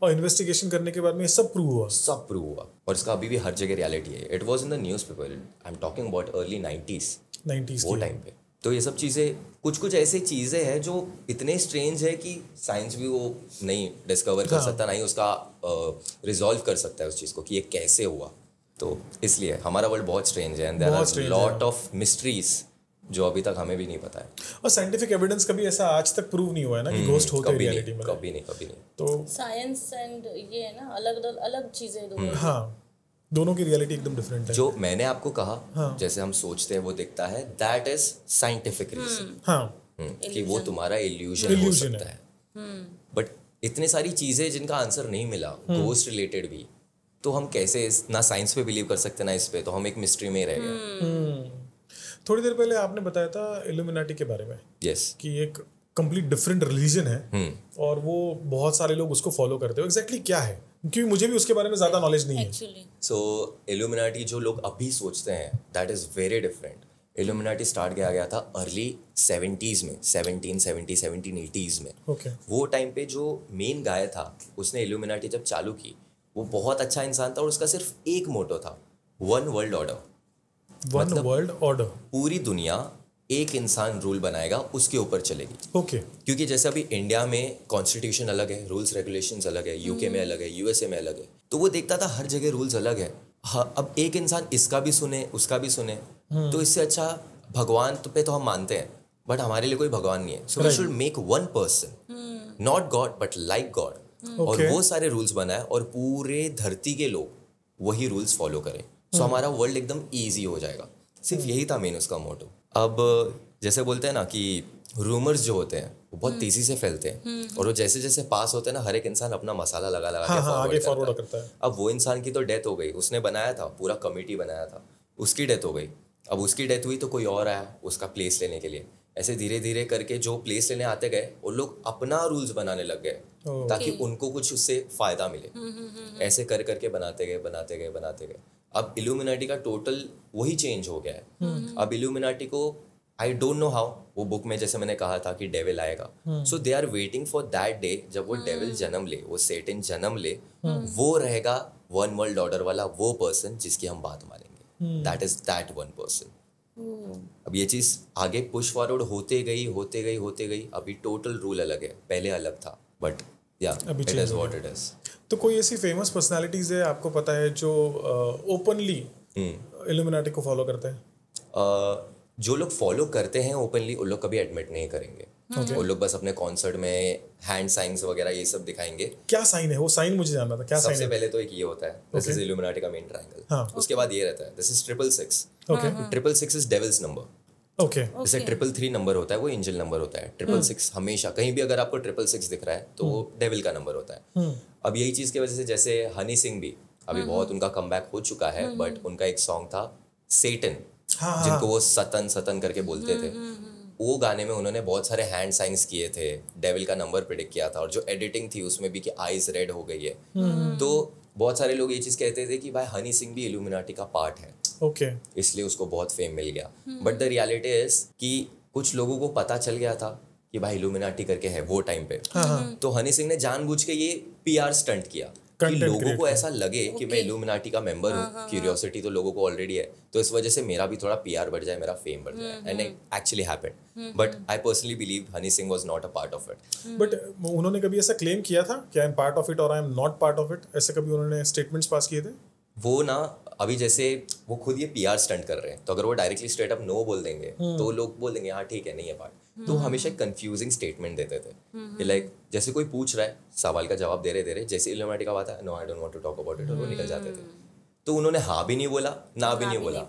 और इन्वेस्टिगेशन करने के बाद में सब प्रूव हुआ। सब प्रूव हुआ और इसका अभी भी हर जगह रियलिटी है। It was in the news paper, I am talking about early 90s वो टाइम पे। तो ये सब चीज़ें कुछ ऐसी चीज़ें हैं जो इतने स्ट्रेंज है कि साइंस भी वो नहीं डिस्कवर कर सकता, नहीं उसका रिजॉल्व कर सकता है उस चीज़ को कि ये कैसे हुआ। तो इसलिए हमारा वर्ल्ड बहुत स्ट्रेंज है and there are lot of mysteries जो अभी तक हमें भी नहीं पता है। और साइंटिफिक एविडेंस कभी ऐसा आज तक प्रूव नहीं हुआ है ना कि घोस्ट होते हैं रियलिटी में। कभी नहीं। तो साइंस एंड ये है ना अलग चीजें दोनों। हाँ, दोनों की रियलिटी एकदम डिफरेंट है। जो मैंने आपको कहा जैसे हम सोचते हैं वो दिखता है, दैट इज साइंटिफिक रीजन। हाँ, कि वो तुम्हारा इल्यूजन हो सकता है। बट इतने सारी चीजें जिनका आंसर नहीं मिला घोस्ट रिलेटेड भी, तो हम कैसे ना साइंस पे बिलीव कर सकते ना इस पे, तो हम एक मिस्ट्री में रह गए। थोड़ी देर पहले आपने बताया था इल्यूमिनाटी के बारे में। यस। कि एक कंप्लीट डिफरेंट रिलीजन है और वो बहुत सारे लोग उसको फॉलो करते हो। एग्जैक्टली क्या है, क्योंकि मुझे भी उसके बारे में ज्यादा नॉलेज नहीं है। सो इल्यूमिनाटी जो लोग अभी सोचते हैं that is very different. Illuminati start किया गया था अर्ली 70s में, 1780s में। वो टाइम पे जो मेन गाय था उसने इल्यूमिनाटी जब चालू की, वो बहुत अच्छा इंसान था और उसका सिर्फ एक मोटो था, वन वर्ल्ड ऑर्डर। मतलब वर्ल्ड ऑर्डर, पूरी दुनिया एक इंसान रूल बनाएगा, उसके ऊपर चलेगी। क्योंकि जैसे अभी इंडिया में कॉन्स्टिट्यूशन अलग है, रूल्स रेगुलेशंस अलग है, यूके में अलग है, यूएसए में अलग है, तो वो देखता था हर जगह रूल्स अलग है। हाँ, अब एक इंसान इसका भी सुने उसका भी सुने, तो इससे अच्छा भगवान पे तो हम मानते हैं बट हमारे लिए कोई भगवान नहीं है। So we should make one person, not god but like god. और वो सारे रूल्स बनाए और पूरे धरती के लोग वही रूल्स फॉलो करें। सो हमारा वर्ल्ड एकदम ईजी हो जाएगा। सिर्फ यही था मेन उसका मोटो। अब जैसे बोलते हैं ना कि रूमर्स जो होते हैं वो बहुत तेजी से फैलते हैं और वो जैसे जैसे पास होते हैं ना, हर एक इंसान अपना मसाला लगा के फॉरवर्ड करता है। अब वो इंसान की तो डेथ हो गई, उसने बनाया था, पूरा कमेटी बनाया था, उसकी डेथ हो गई। अब उसकी डेथ हुई तो कोई और आया उसका प्लेस लेने के लिए। ऐसे धीरे धीरे करके जो प्लेस लेने आते गए वो लोग अपना रूल्स बनाने लग गए ताकि उनको कुछ उससे फायदा मिले। ऐसे कर करके बनाते गए। अब इल्यूमिनाटी का टोटल वही चेंज हो गया है। अब इल्यूमिनाटी को आई डोंट नो हाउ, वो बुक में जैसे मैंने कहा था कि डेविल आएगा, so they are waiting for that day जब वो डेविल जन्म ले, वो सेटन जन्म ले, वो रहेगा वन वर्ल्ड ऑर्डर वाला वो पर्सन जिसकी हम बात मानेंगे। That is that one person. अब ये चीज आगे पुश फॉरवर्ड होते गई। अभी टोटल रूल अलग है, पहले अलग था बट या it is what it is. तो कोई ऐसी फेमस पर्सनालिटीज है आपको पता है जो ओपनली इल्यूमिनाटी को फॉलो करते हैं? जो लोग फॉलो करते हैं ओपनली उन लोग कभी एडमिट नहीं करेंगे। वो लोग बस अपने कॉन्सर्ट में हैंड साइंस वगैरह ये सब दिखाएंगे। क्या साइन है वो? साइन मुझे जानना था, क्या साइन है? सबसे पहले तो एक ये होता है, दिस इज इल्यूमिनाटी का मेन ट्रायंगल। उसके बाद ये रहता है, this is 666। 666 is devils number. जैसे 333 नंबर होता है वो एंजल नंबर होता है। 666 हमेशा कहीं भी अगर आपको 666 दिख रहा है तो वो डेविल का नंबर होता है। अब यही चीज की वजह से जैसे हनी सिंह भी अभी बहुत उनका कमबैक हो चुका है, बट उनका एक सॉन्ग था सेटन, जिनको वो सतन करके बोलते थे। वो गाने में उन्होंने बहुत सारे हैंड साइंस किए थे, डेविल का नंबर प्रेडिक्ट किया था, और जो एडिटिंग थी उसमें भी कि आईज रेड हो गई है। तो बहुत सारे लोग ये चीज कहते थे कि भाई हनी सिंह भी इल्यूमिनाटी का पार्ट है, इसलिए उसको बहुत फेम मिल गया। बट द रियलिटी इज कि कुछ लोगों को पता चल गया था कि भाई इल्यूमिनाटी करके है वो टाइम पे, तो हनी सिंह ने जानबूझ के ये PR स्टंट किया कि लोगों को ऐसा लगे कि मैं इल्यूमिनाटी का मेंबर हूँ. क्यूरियोसिटी तो लोगों को ऑलरेडी है, तो इस वजह से मेरा भी थोड़ा PR बढ़ जाए, मेरा फेम बढ़ जाए. And it actually happened, but I personally believe Honey Singh was not a part of it. But उन्होंने कभी ऐसा क्लेम किया था कि I am part of it और I am not part of it? ऐसे कभी उन्होंने स्टेटमेंट्स पास किए थे? वो ना अभी जैसे वो खुद ये PR स्टंट कर रहे हैं, तो अगर वो डायरेक्टली स्ट्रेट अप नो बोल देंगे तो लोग बोल देंगे हाँ ठीक है, नहीं है पार्ट. तो हमेशा कंफ्यूजिंग स्टेटमेंट देते थे कि लाइक जैसे कोई पूछ रहा है, सवाल का जवाब दे रहे जैसे इल्यूमिनाटी का बात है, no I don't want to talk about it, और वो निकल जाते थे. तो उन्होंने हाँ भी नहीं बोला, ना भी नहीं बोला,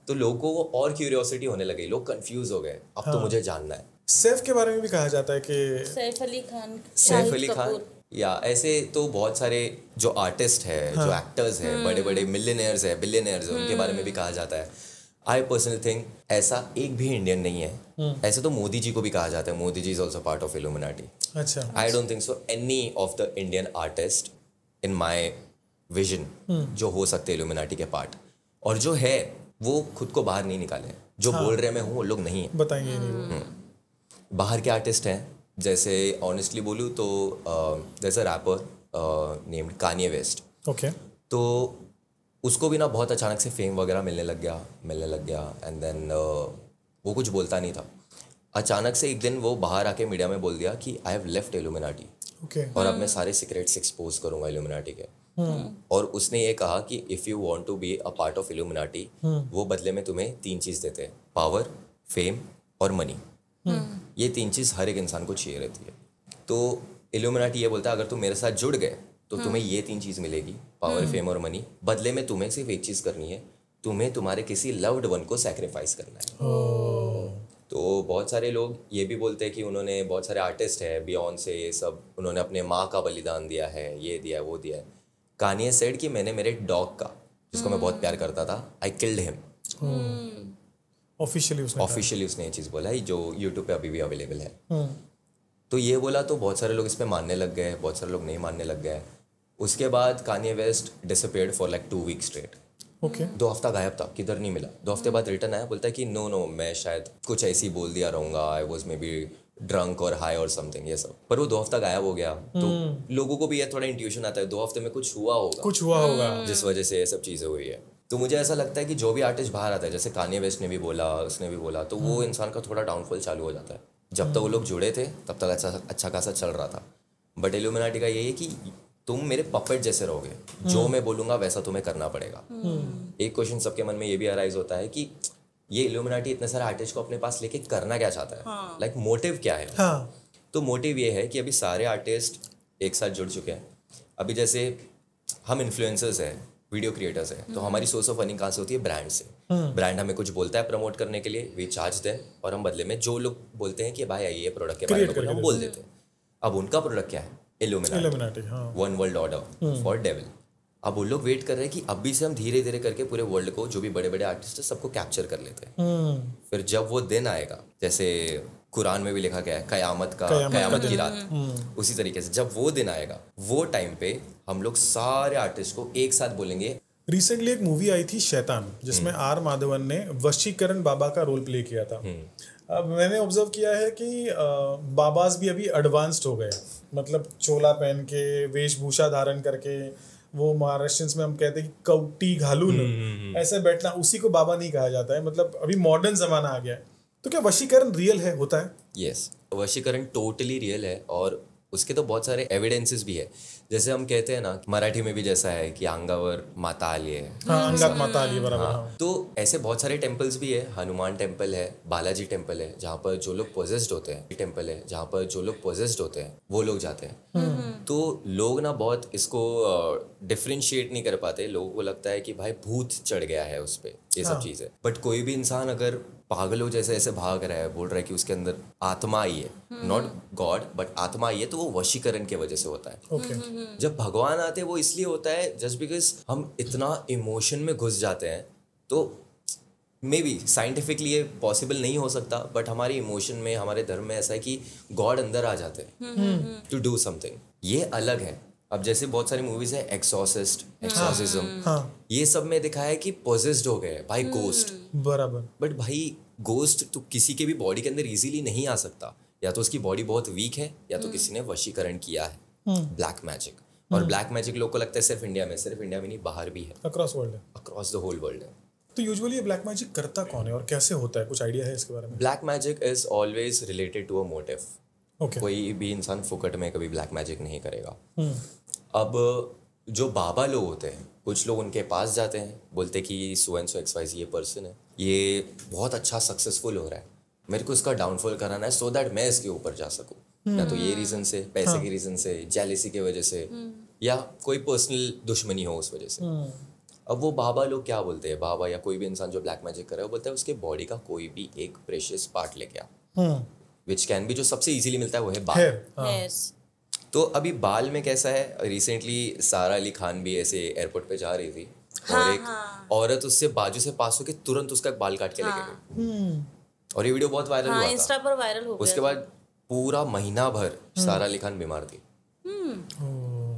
तो लोगों को और क्यूरियोसिटी होने लगी, लोग कंफ्यूज हो गए, अब तो मुझे जानना है. सैफ के बारे में भी कहा जाता है कि सैफ अली खान या ऐसे तो बहुत सारे जो आर्टिस्ट है, जो एक्टर्स है, बड़े बड़े मिलियनेयर्स है, बिलियनेयर्स है, उनके बारे में भी कहा जाता है. आई पर्सनली थिंक ऐसा एक भी इंडियन नहीं है. ऐसे तो मोदी जी को भी कहा जाता है, Modi ji is also part of Illuminati. अच्छा. I don't think so any of the Indian artist in my vision जो हो सकते हैं इल्यूमिनाटी के पार्ट, और जो है वो खुद को बाहर नहीं निकाले. जो बोल रहे मैं हूँ वो लोग नहीं है, बताएंगे नहीं. बाहर के आर्टिस्ट हैं, जैसे ऑनेस्टली बोलूँ तो जैसे rapper named Kanye West. Okay. तो उसको भी ना बहुत अचानक से फेम वगैरह मिलने लग गया एंड देन वो कुछ बोलता नहीं था. अचानक से एक दिन वो बाहर आके मीडिया में बोल दिया कि I have left illuminati. Okay. और अब मैं सारे सीक्रेट्स एक्सपोज करूंगा इल्यूमिनाटी के. और उसने ये कहा कि if you want to be a part of Illuminati, वो बदले में तुम्हें 3 चीज़ देते हैं, पावर, फेम और मनी. ये 3 चीज़ हर एक इंसान को चाहिए रहती है. तो इल्यूमिनाटी ये बोलता है अगर तुम मेरे साथ जुड़ गए तो तुम्हें ये 3 चीज़ मिलेगी, पावर, फेम और मनी. बदले में तुम्हें सिर्फ एक चीज़ करनी है, तुम्हें तुम्हारे किसी लव्ड वन को सैक्रिफाइस करना है. तो बहुत सारे लोग ये भी बोलते हैं कि उन्होंने, बहुत सारे आर्टिस्ट हैं, बियॉन्से, ये सब, उन्होंने अपने माँ का बलिदान दिया है, ये दिया है, वो दिया है. कान्ये सेड कि मैंने मेरे डॉग का, जिसको मैं बहुत प्यार करता था, आई किल्ड हिम. ऑफिशियली उसने ये चीज़ बोला है, जो यूट्यूब पे अभी भी अवेलेबल है. तो ये बोला तो बहुत सारे लोग इस पे मानने लग गए, बहुत सारे लोग नहीं मानने लग गए. उसके बाद Kanye West disappeared for like 2 weeks straight. Okay. 2 हफ्ता गायब था, किधर नहीं मिला. 2 हफ्ते बाद रिटर्न आया, बोलता है कि नो मैं शायद कुछ ऐसी बोल दिया रहूँगा, I was may be drunk और हाई और समथिंग, ये सब. पर वो 2 हफ्ता गायब हो गया. तो लोगों को भी ये थोड़ा इंट्यूशन आता है 2 हफ्ते में कुछ हुआ होगा, जिस वजह से ये सब चीज़ें हुई है. तो मुझे ऐसा लगता है कि जो भी आर्टिस्ट बाहर आता है, जैसे कान्ये वेस्ट ने भी बोला, उसने भी बोला, तो वो इंसान का थोड़ा डाउनफॉल चालू हो जाता है. जब तक वो लोग जुड़े थे तब तक अच्छा खासा चल रहा था. बट इल्यूमिनाटी का यही है कि तुम मेरे पपेट जैसे रहोगे, जो मैं बोलूँगा वैसा तुम्हें करना पड़ेगा. एक क्वेश्चन सबके मन में ये भी अराइज होता है कि ये इल्यूमिनाटी इतने सारे आर्टिस्ट को अपने पास लेके करना क्या चाहता है, लाइक मोटिव क्या है. तो मोटिव ये है कि अभी सारे आर्टिस्ट एक साथ जुड़ चुके हैं. अभी जैसे हम इन्फ्लुएंसर्स हैं, वीडियो क्रिएटर्स हैं, तो हमारी सोर्स ऑफ अर्निंग कहाँ से होती है? ब्रांड से. ब्रांड हमें कुछ बोलता है प्रमोट करने के लिए, वी चार्ज देम, और हम बदले में जो लोग बोलते हैं कि भाई ये प्रोडक्ट के बारे में हम बोल देते हैं. अब उनका प्रोडक्ट क्या है? Illuminati, one world order for devil. अब वो लोग वेट कर रहे हैं कि अभी से हम धीरे धीरे करके पूरे वर्ल्ड को, जो भी बड़े बड़े आर्टिस्ट है, सबको कैप्चर कर लेते हैं. फिर जब वो दिन आएगा, जैसे कुरान में भी लिखा गया है कयामत की रात, उसी तरीके से जब वो दिन आएगा, वो टाइम पे हम लोग सारे आर्टिस्ट को एक साथ बोलेंगे. रिसेंटली एक मूवी आई थी शैतान, जिसमें आर माधवन ने वशीकरण बाबा का रोल प्ले किया था. अब मैंने ऑब्जर्व किया है कि बाबाज भी अभी एडवांस्ड हो गए. मतलब चोला पहन के, वेशभूषा धारण करके, वो महाराष्ट्रियंस में हम कहते हैं कि कौटी घालून, ऐसे बैठना, उसी को बाबा नहीं कहा जाता है. मतलब अभी मॉडर्न जमाना आ गया है. तो क्या वशीकरण रियल है, होता है? यस, वशीकरण टोटली रियल है, और उसके तो बहुत सारे एविडेंसेस भी है. जैसे हम कहते हैं ना, मराठी में भी जैसा है कि अंगावर माता आली है. अंगात माता आली, बराबर. तो ऐसे बहुत सारे टेम्पल्स भी है. हनुमान टेम्पल है, बालाजी टेम्पल है, जहाँ पर जो लोग पोजेस्ड होते हैं, टेम्पल है जहाँ पर जो लोग पोजेस्ड होते हैं वो लोग जाते हैं. तो लोग ना बहुत इसको डिफ्रेंशिएट नहीं कर पाते. लोगों को लगता है कि भाई भूत चढ़ गया है उस पर, ये सब चीज़ें. बट कोई भी इंसान अगर पागलों जैसे ऐसे भाग रहा है, बोल रहा है कि उसके अंदर आत्मा आई है, नॉट गॉड बट आत्मा आई है, तो वो वशीकरण की वजह से होता है. जब भगवान आते हैं वो इसलिए होता है जस्ट बिकॉज हम इतना इमोशन में घुस जाते हैं. तो मे बी साइंटिफिकली ये पॉसिबल नहीं हो सकता, बट हमारे इमोशन में, हमारे धर्म में ऐसा है कि गॉड अंदर आ जाते हैं टू डू समथिंग. ये अलग है. अब जैसे बहुत सारी मूवीज है, एक्सॉर्सिस्ट, एक्सॉर्सिज्म, ये सब में दिखाया है कि पोजेस्ड हो गए भाई गोस्ट, बराबर. बट भाई गोस्ट तो किसी के भी बॉडी के अंदर इजीली नहीं आ सकता. या तो उसकी बॉडी बहुत वीक है, या तो किसी ने वशीकरण किया है, ब्लैक मैजिक. और ब्लैक मैजिक लोग को लगता है सिर्फ इंडिया में नहीं, बाहर भी है, अक्रॉस वर्ल्ड है, अक्रॉस द होल वर्ल्ड है। तो यूजुअली ये ब्लैक मैजिक करता कौन है और कैसे होता है, कुछ आइडिया है इसके बारे में? Black magic is always related to a motive. Okay. कोई भी इंसान फुकट में कभी ब्लैक मैजिक नहीं करेगा। अब जो बाबा लोग होते हैं, कुछ लोग उनके पास जाते हैं, बोलते कि सो एंड सो XYZ ये पर्सन है, ये बहुत अच्छा सक्सेसफुल हो रहा है, मेरे को इसका डाउनफॉल कराना है सो दैट मैं इसके ऊपर जा सकूं। या तो ये रीज़न से, पैसे के रीज़न से, जेलेसी की वजह से, या कोई पर्सनल दुश्मनी हो उस वजह से। अब वो बाबा लोग क्या बोलते हैं, बाबा या कोई भी इंसान जो ब्लैक मैजिक कर रहा है, वो बोलता है उसके बॉडी का कोई भी एक प्रेशियस पार्ट लेके आ, विच कैन बी, जो सबसे इजीली मिलता है वो है बाल। तो अभी बाल में कैसा है, रिसेंटली सारा अली खान भी ऐसे एयरपोर्ट पे जा रही थी और एक औरत उससे बाजू से पास होकर तुरंत उसका बाल काट के लेके गई, और ये वीडियो बहुत वायरल हुआ था, इंस्टा पर वायरल हो गया। उसके बाद पूरा महीना भर सारा अली खान बीमार थी,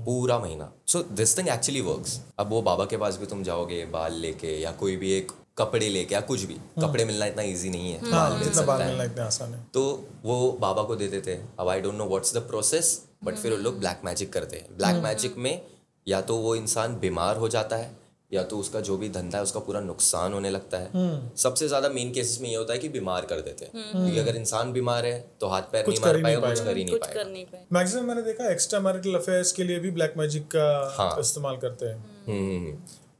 पूरा महीना। So this thing actually works. अब वो बाबा के पास भी तुम जाओगे बाल लेके, या कोई भी एक कपड़े लेके, या कुछ भी, कपड़े मिलना इतना इजी नहीं है, बाल मिल सकता है, इतना आसान है। तो वो बाबा को दे देते हैं। अब आई don't know what's the process, but फिर वो लोग ब्लैक मैजिक करते हैं। ब्लैक मैजिक में या तो वो इंसान बीमार हो जाता है, या तो उसका जो भी धंधा है उसका पूरा नुकसान होने लगता है। सबसे ज्यादा मेन केसेस में ये होता है कि बीमार कर देते हैं, क्योंकि अगर इंसान बीमार है तो हाथ पैर नहीं मार पाएगा, कुछ कर ही नहीं पाएगा। मैक्सिमम मैंने देखा एक्स्ट्रा मैरिटल अफेयर्स के लिए भी ब्लैक मैजिक का इस्तेमाल करते हैं।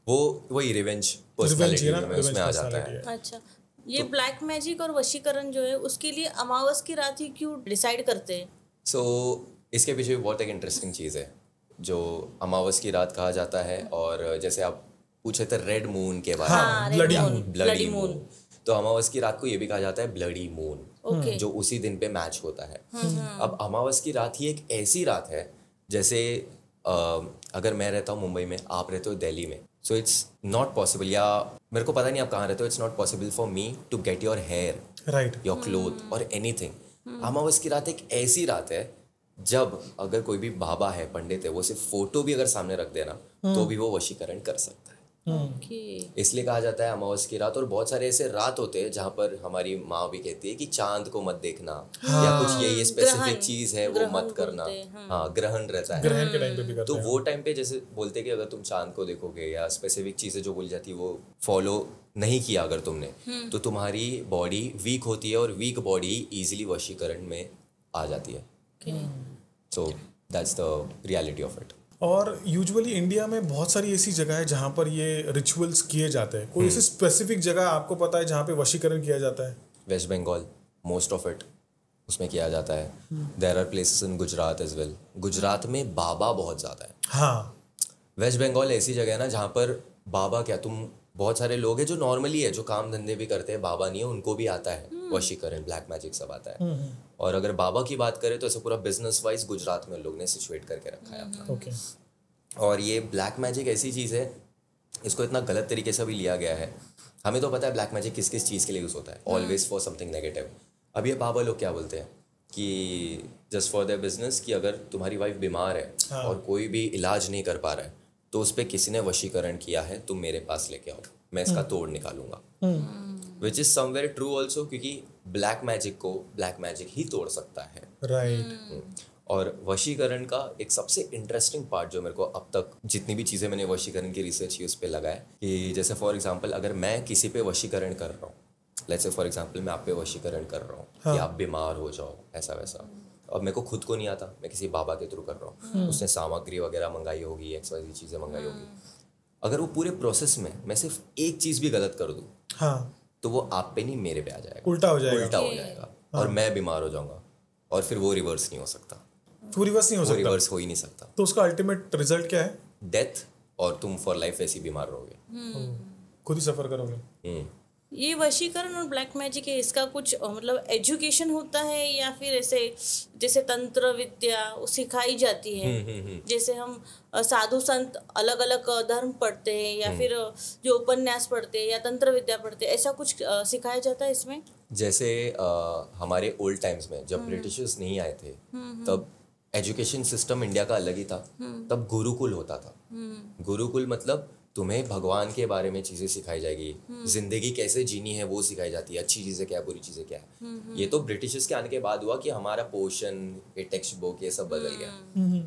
वो वही रिवेंज पर्सनालिटी में उसमें आ जाता है। अच्छा, ये ब्लैक मैजिक और वशीकरण जो है उसके लिए अमावस की रात ही क्यों डिसाइड करते हैं? सो इसके पीछे भी बहुत एक इंटरेस्टिंग चीज़ है जो अमावस की रात कहा जाता है। और जैसे आप पूछे थे रेड मून के बारे में, ब्लडी मून, तो अमावस की रात को ये भी कहा जाता है ब्लडी मून, जो उसी दिन पे मैच होता है। अब अमावस की रात ही एक ऐसी रात है, जैसे अगर मैं रहता हूँ मुंबई में, आप रहते हो दिल्ली में, सो इट्स नॉट पॉसिबल, या मेरे को पता नहीं आप कहाँ रहते हो, it's not possible for me to get your hair, right, your cloth और एनीथिंग। अमावस की रात एक ऐसी रात है जब अगर कोई भी बाबा है, पंडित है, वो सिर्फ फोटो भी अगर सामने रख देना तो भी वो वशीकरण कर सकता है। इसलिए कहा जाता है अमावस की रात। और बहुत सारे ऐसे रात होते हैं जहाँ पर हमारी माँ भी कहती है कि चांद को मत देखना, या कुछ ये स्पेसिफिक चीज है वो मत करना। हाँ, ग्रहण रहता है, ग्रहण के टाइम पे भी करते तो हैं। वो टाइम पे जैसे बोलते हैं कि अगर तुम चांद को देखोगे या स्पेसिफिक चीजें जो बोली जाती है वो फॉलो नहीं किया अगर तुमने, तो तुम्हारी बॉडी वीक होती है, और वीक बॉडी इजीली वशीकरण में आ जाती है। So that's the reality of it. और यूजुअली इंडिया में बहुत सारी ऐसी जगह है जहाँ पर ये रिचुअल्स किए जाते हैं। कोई ऐसी स्पेसिफिक जगह आपको पता है जहाँ पे वशीकरण किया जाता है? West Bengal, most of it उसमें किया जाता है। There are places in Gujarat as well. Gujarat में बाबा बहुत ज़्यादा है। हाँ, वेस्ट बंगाल ऐसी जगह है ना जहाँ पर बाबा क्या, तुम बहुत सारे लोग हैं जो नॉर्मली है, जो काम धंधे भी करते हैं, बाबा नहीं है, उनको भी आता है वशीकरण, ब्लैक मैजिक सब आता है। और अगर बाबा की बात करें तो ऐसा पूरा बिजनेस वाइज गुजरात में लोग ने सिचुएट करके रखा है अपना। ओके। और ये ब्लैक मैजिक ऐसी चीज़ है, इसको इतना गलत तरीके से भी लिया गया है। हमें तो पता है ब्लैक मैजिक किस किस चीज़ के लिए यूज़ होता है, ऑलवेज फॉर समथिंग नेगेटिव। अब ये बाबा लोग क्या बोलते हैं कि जस्ट फॉर देयर बिजनेस, कि अगर तुम्हारी वाइफ बीमार है और कोई भी इलाज नहीं कर पा रहा है, तो उस पर किसी ने वशीकरण किया है, तुम मेरे पास लेके आओ, मैं इसका तोड़ निकालूंगा। Which is somewhere true also, क्योंकि ब्लैक मैजिक को ब्लैक मैजिक ही तोड़ सकता है। राइट। और वशीकरण का एक सबसे इंटरेस्टिंग पार्ट जो मेरे को अब तक जितनी भी चीज़ें मैंने वशीकरण की रिसर्च की उस पर लगा है, कि जैसे फॉर एग्जांपल अगर मैं किसी पे वशीकरण कर रहा हूँ, लेट्स से फॉर एग्जांपल मैं आप पे वशीकरण कर रहा हूँ कि आप बीमार हो जाओ, ऐसा वैसा। अब मेरे को खुद को नहीं आता, मैं किसी बाबा के थ्रू कर रहा हूँ, उसने सामग्री वगैरह मंगाई होगी, XYZ चीज़ें मंगाई होगी। अगर वो पूरे प्रोसेस में मैं सिर्फ एक चीज़ भी गलत कर दूँ, हाँ, तो वो आप पे नहीं मेरे पे आ जाएगा, उल्टा हो जाएगा, उल्टा हो जाएगा, और मैं बीमार हो जाऊंगा, और फिर वो रिवर्स नहीं हो सकता, वो रिवर्स नहीं हो सकता, रिवर्स हो ही नहीं सकता। तो उसका अल्टीमेट रिजल्ट क्या है? डेथ, और तुम फॉर लाइफ ऐसी बीमार रहोगे, खुद ही सफर करोगे। ये वशीकरण और ब्लैक मैजिक है, इसका कुछ मतलब एजुकेशन होता है या फिर ऐसे जैसे तंत्र विद्या सिखाई जाती है? जैसे हम साधु संत अलग अलग धर्म पढ़ते हैं, या फिर जो उपन्यास पढ़ते हैं या तंत्र विद्या पढ़ते हैं, ऐसा कुछ सिखाया जाता है इसमें? जैसे हमारे ओल्ड टाइम्स में जब ब्रिटिशर्स नहीं आए थे, तब एजुकेशन सिस्टम इंडिया का अलग ही था। तब गुरुकुल होता था। गुरुकुल मतलब तुम्हें भगवान के बारे में चीज़ें सिखाई जाएगी, जिंदगी कैसे जीनी है वो सिखाई जाती है, अच्छी चीज़ें क्या, बुरी चीज़ें क्या है। ये तो ब्रिटिशर्स के आने के बाद हुआ कि हमारा पोर्शन, ये टेक्स्ट बुक, ये सब बदल गया।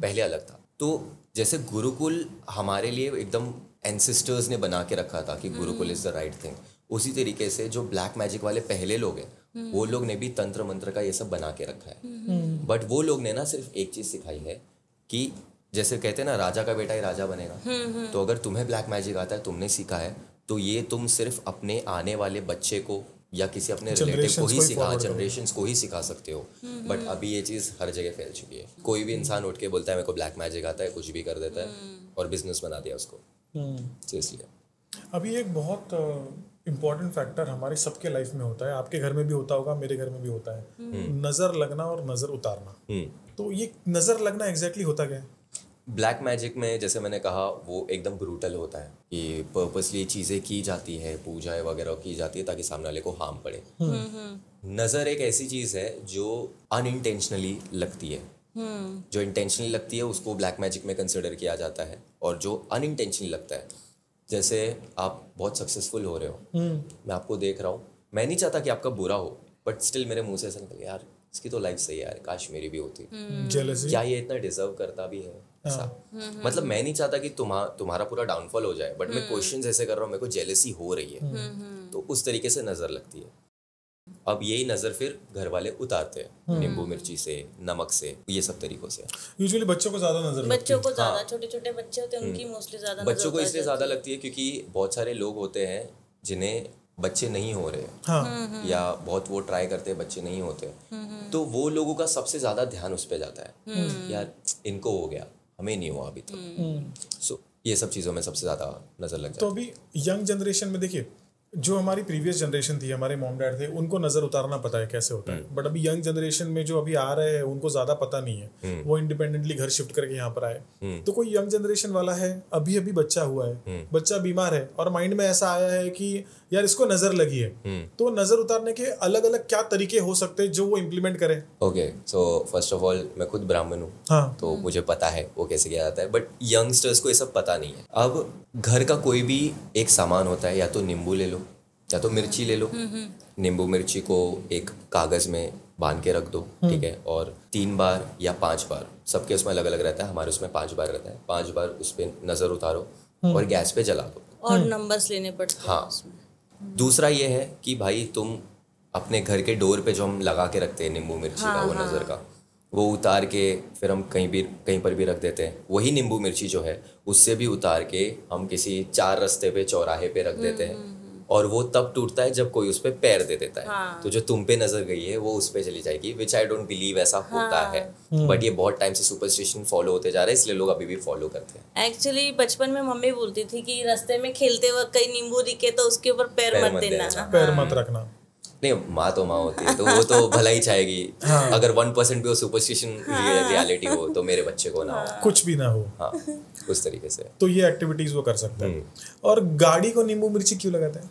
पहले अलग था। तो जैसे गुरुकुल हमारे लिए एकदम एंसेस्टर्स ने बना के रखा था कि Gurukul is the right thing, उसी तरीके से जो ब्लैक मैजिक वाले पहले लोग हैं वो लोग ने भी तंत्र मंत्र का ये सब बना के रखा है। बट वो लोग ने ना सिर्फ एक चीज़ सिखाई है कि जैसे कहते हैं ना, राजा का बेटा ही राजा बनेगा। तो अगर तुम्हें ब्लैक मैजिक आता है, तुमने सीखा है, तो ये तुम सिर्फ अपने आने वाले बच्चे को या किसी अपने रिलेटिव को ही सिखा, जनरेशंस को ही सिखा सकते हो। बट अभी ये चीज़ हर जगह फैल चुकी है। कोई भी इंसान उठ के बोलता है मेरे को ब्लैक मैजिक आता है, कुछ भी कर देता है और बिजनेस बना दिया उसको। इसलिए अभी एक बहुत इम्पॉर्टेंट फैक्टर हमारे सबके लाइफ में होता है, आपके घर में भी होता होगा, मेरे घर में भी होता है, नज़र लगना और नज़र उतारना। तो ये नज़र लगना एग्जैक्टली होता क्या है? ब्लैक मैजिक में जैसे मैंने कहा वो एकदम ब्रूटल होता है कि पर्पसली चीज़ें की जाती है, पूजाएं वगैरह की जाती है ताकि सामने वाले को हार्म पड़े। नज़र एक ऐसी चीज़ है जो अनइंटेंशनली लगती है। जो इंटेंशनली लगती है उसको ब्लैक मैजिक में कंसिडर किया जाता है, और जो अनइंटेंशनली लगता है, जैसे आप बहुत सक्सेसफुल हो रहे हो, मैं आपको देख रहा हूँ, मैं नहीं चाहता कि आपका बुरा हो, बट स्टिल मेरे मुंह से ऐसा निकल यार इसकी तो लाइफ सही है यार, काश मेरी भी होती, क्या ये इतना डिजर्व करता भी है ऐसा। मतलब मैं नहीं चाहता कि तुम्हारा पूरा डाउनफॉल हो जाए, बट मैं क्वेश्चंस ऐसे कर रहा हूँ, मेरे को जेलसी हो रही है, तो उस तरीके से नजर लगती है। अब यही नजर फिर घर वाले उतारते हैं नींबू मिर्ची से, नमक से, ये सब तरीकों से। यूजुअली बच्चों को ज्यादा नजर, बच्चों को ज्यादा, छोटे छोटे बच्चे होते हैं उनकी मोस्टली ज्यादा बच्चों को इसलिए ज्यादा लगती है क्योंकि बहुत सारे लोग होते हैं जिन्हें बच्चे नहीं हो रहे। हाँ। या बहुत वो ट्राई करते हैं, बच्चे नहीं होते, तो वो लोगों का सबसे ज्यादा ध्यान उस पर जाता है, यार इनको हो गया, हमें नहीं हुआ अभी तक। सो ये सब चीज़ों में सबसे ज़्यादा नज़र लग जाती है। तो अभी यंग जनरेशन में देखिए, जो हमारी प्रीवियस जनरेशन थी, हमारे मॉम डैड थे, उनको नज़र उतारना पता है कैसे होता है, बट अभी यंग जनरेशन में जो अभी आ रहे हैं उनको ज़्यादा पता नहीं है, वो इंडिपेंडेंटली घर शिफ्ट करके यहाँ पर आए। तो कोई यंग जनरेशन वाला है, अभी अभी बच्चा हुआ है, बच्चा बीमार है और माइंड में ऐसा आया है कि यार इसको नज़र लगी है, तो नज़र उतारने के अलग अलग क्या तरीके हो सकते हैं जो वो इम्प्लीमेंट करे? Okay, so first of all मैं खुद ब्राह्मण हूँ। हाँ। तो मुझे पता है वो कैसे किया जाता है, बट यंगस्टर्स को ये सब पता नहीं है। अब घर का कोई भी एक सामान होता है, या तो नींबू ले लो या तो मिर्ची ले लो। नींबू मिर्ची को एक कागज में बांध के रख दो, ठीक है, और 3 बार या 5 बार, सबके उसमें अलग अलग रहता है, हमारे उसमें 5 बार रहता है, 5 बार उस पर नजर उतारो और गैस पे जला दो, और नंबर्स लेने पड़ते हैं। हाँ। दूसरा ये है कि भाई तुम अपने घर के डोर पे जो हम लगा के रखते हैं नींबू मिर्ची का, वो नजर का, वो उतार के फिर हम कहीं पर भी रख देते हैं। वही नींबू मिर्ची जो है उससे भी उतार के हम किसी 4 रास्ते पे, चौराहे पे रख देते हैं, और वो तब टूटता है जब कोई उस पर पैर दे देता है। हाँ। तो जो तुम पे नजर गई है वो उस पे चली जाएगी, विच आई डोंट बिलीव ऐसा होता है, बट ये बहुत टाइम से सुपरस्टिशन फॉलो होते जा रहे हैं, इसलिए लोग अभी भी फॉलो करते हैं। एक्चुअली बचपन में मम्मी बोलती थी कि रास्ते में खेलते वक्त कहीं नींबू दिखे तो उसके ऊपर पैर मत देना, पैर मत रखना। नहीं, माँ तो माँ होती है, तो वो तो भला ही चाहेगी। हाँ। अगर 1% भी वो सुपरस्टिशन रियलिटी हो तो मेरे बच्चे को ना हो, कुछ भी ना हो। हाँ, उस तरीके से। तो ये एक्टिविटीज वो कर सकता है। और गाड़ी को नींबू मिर्ची क्यों लगाते हैं?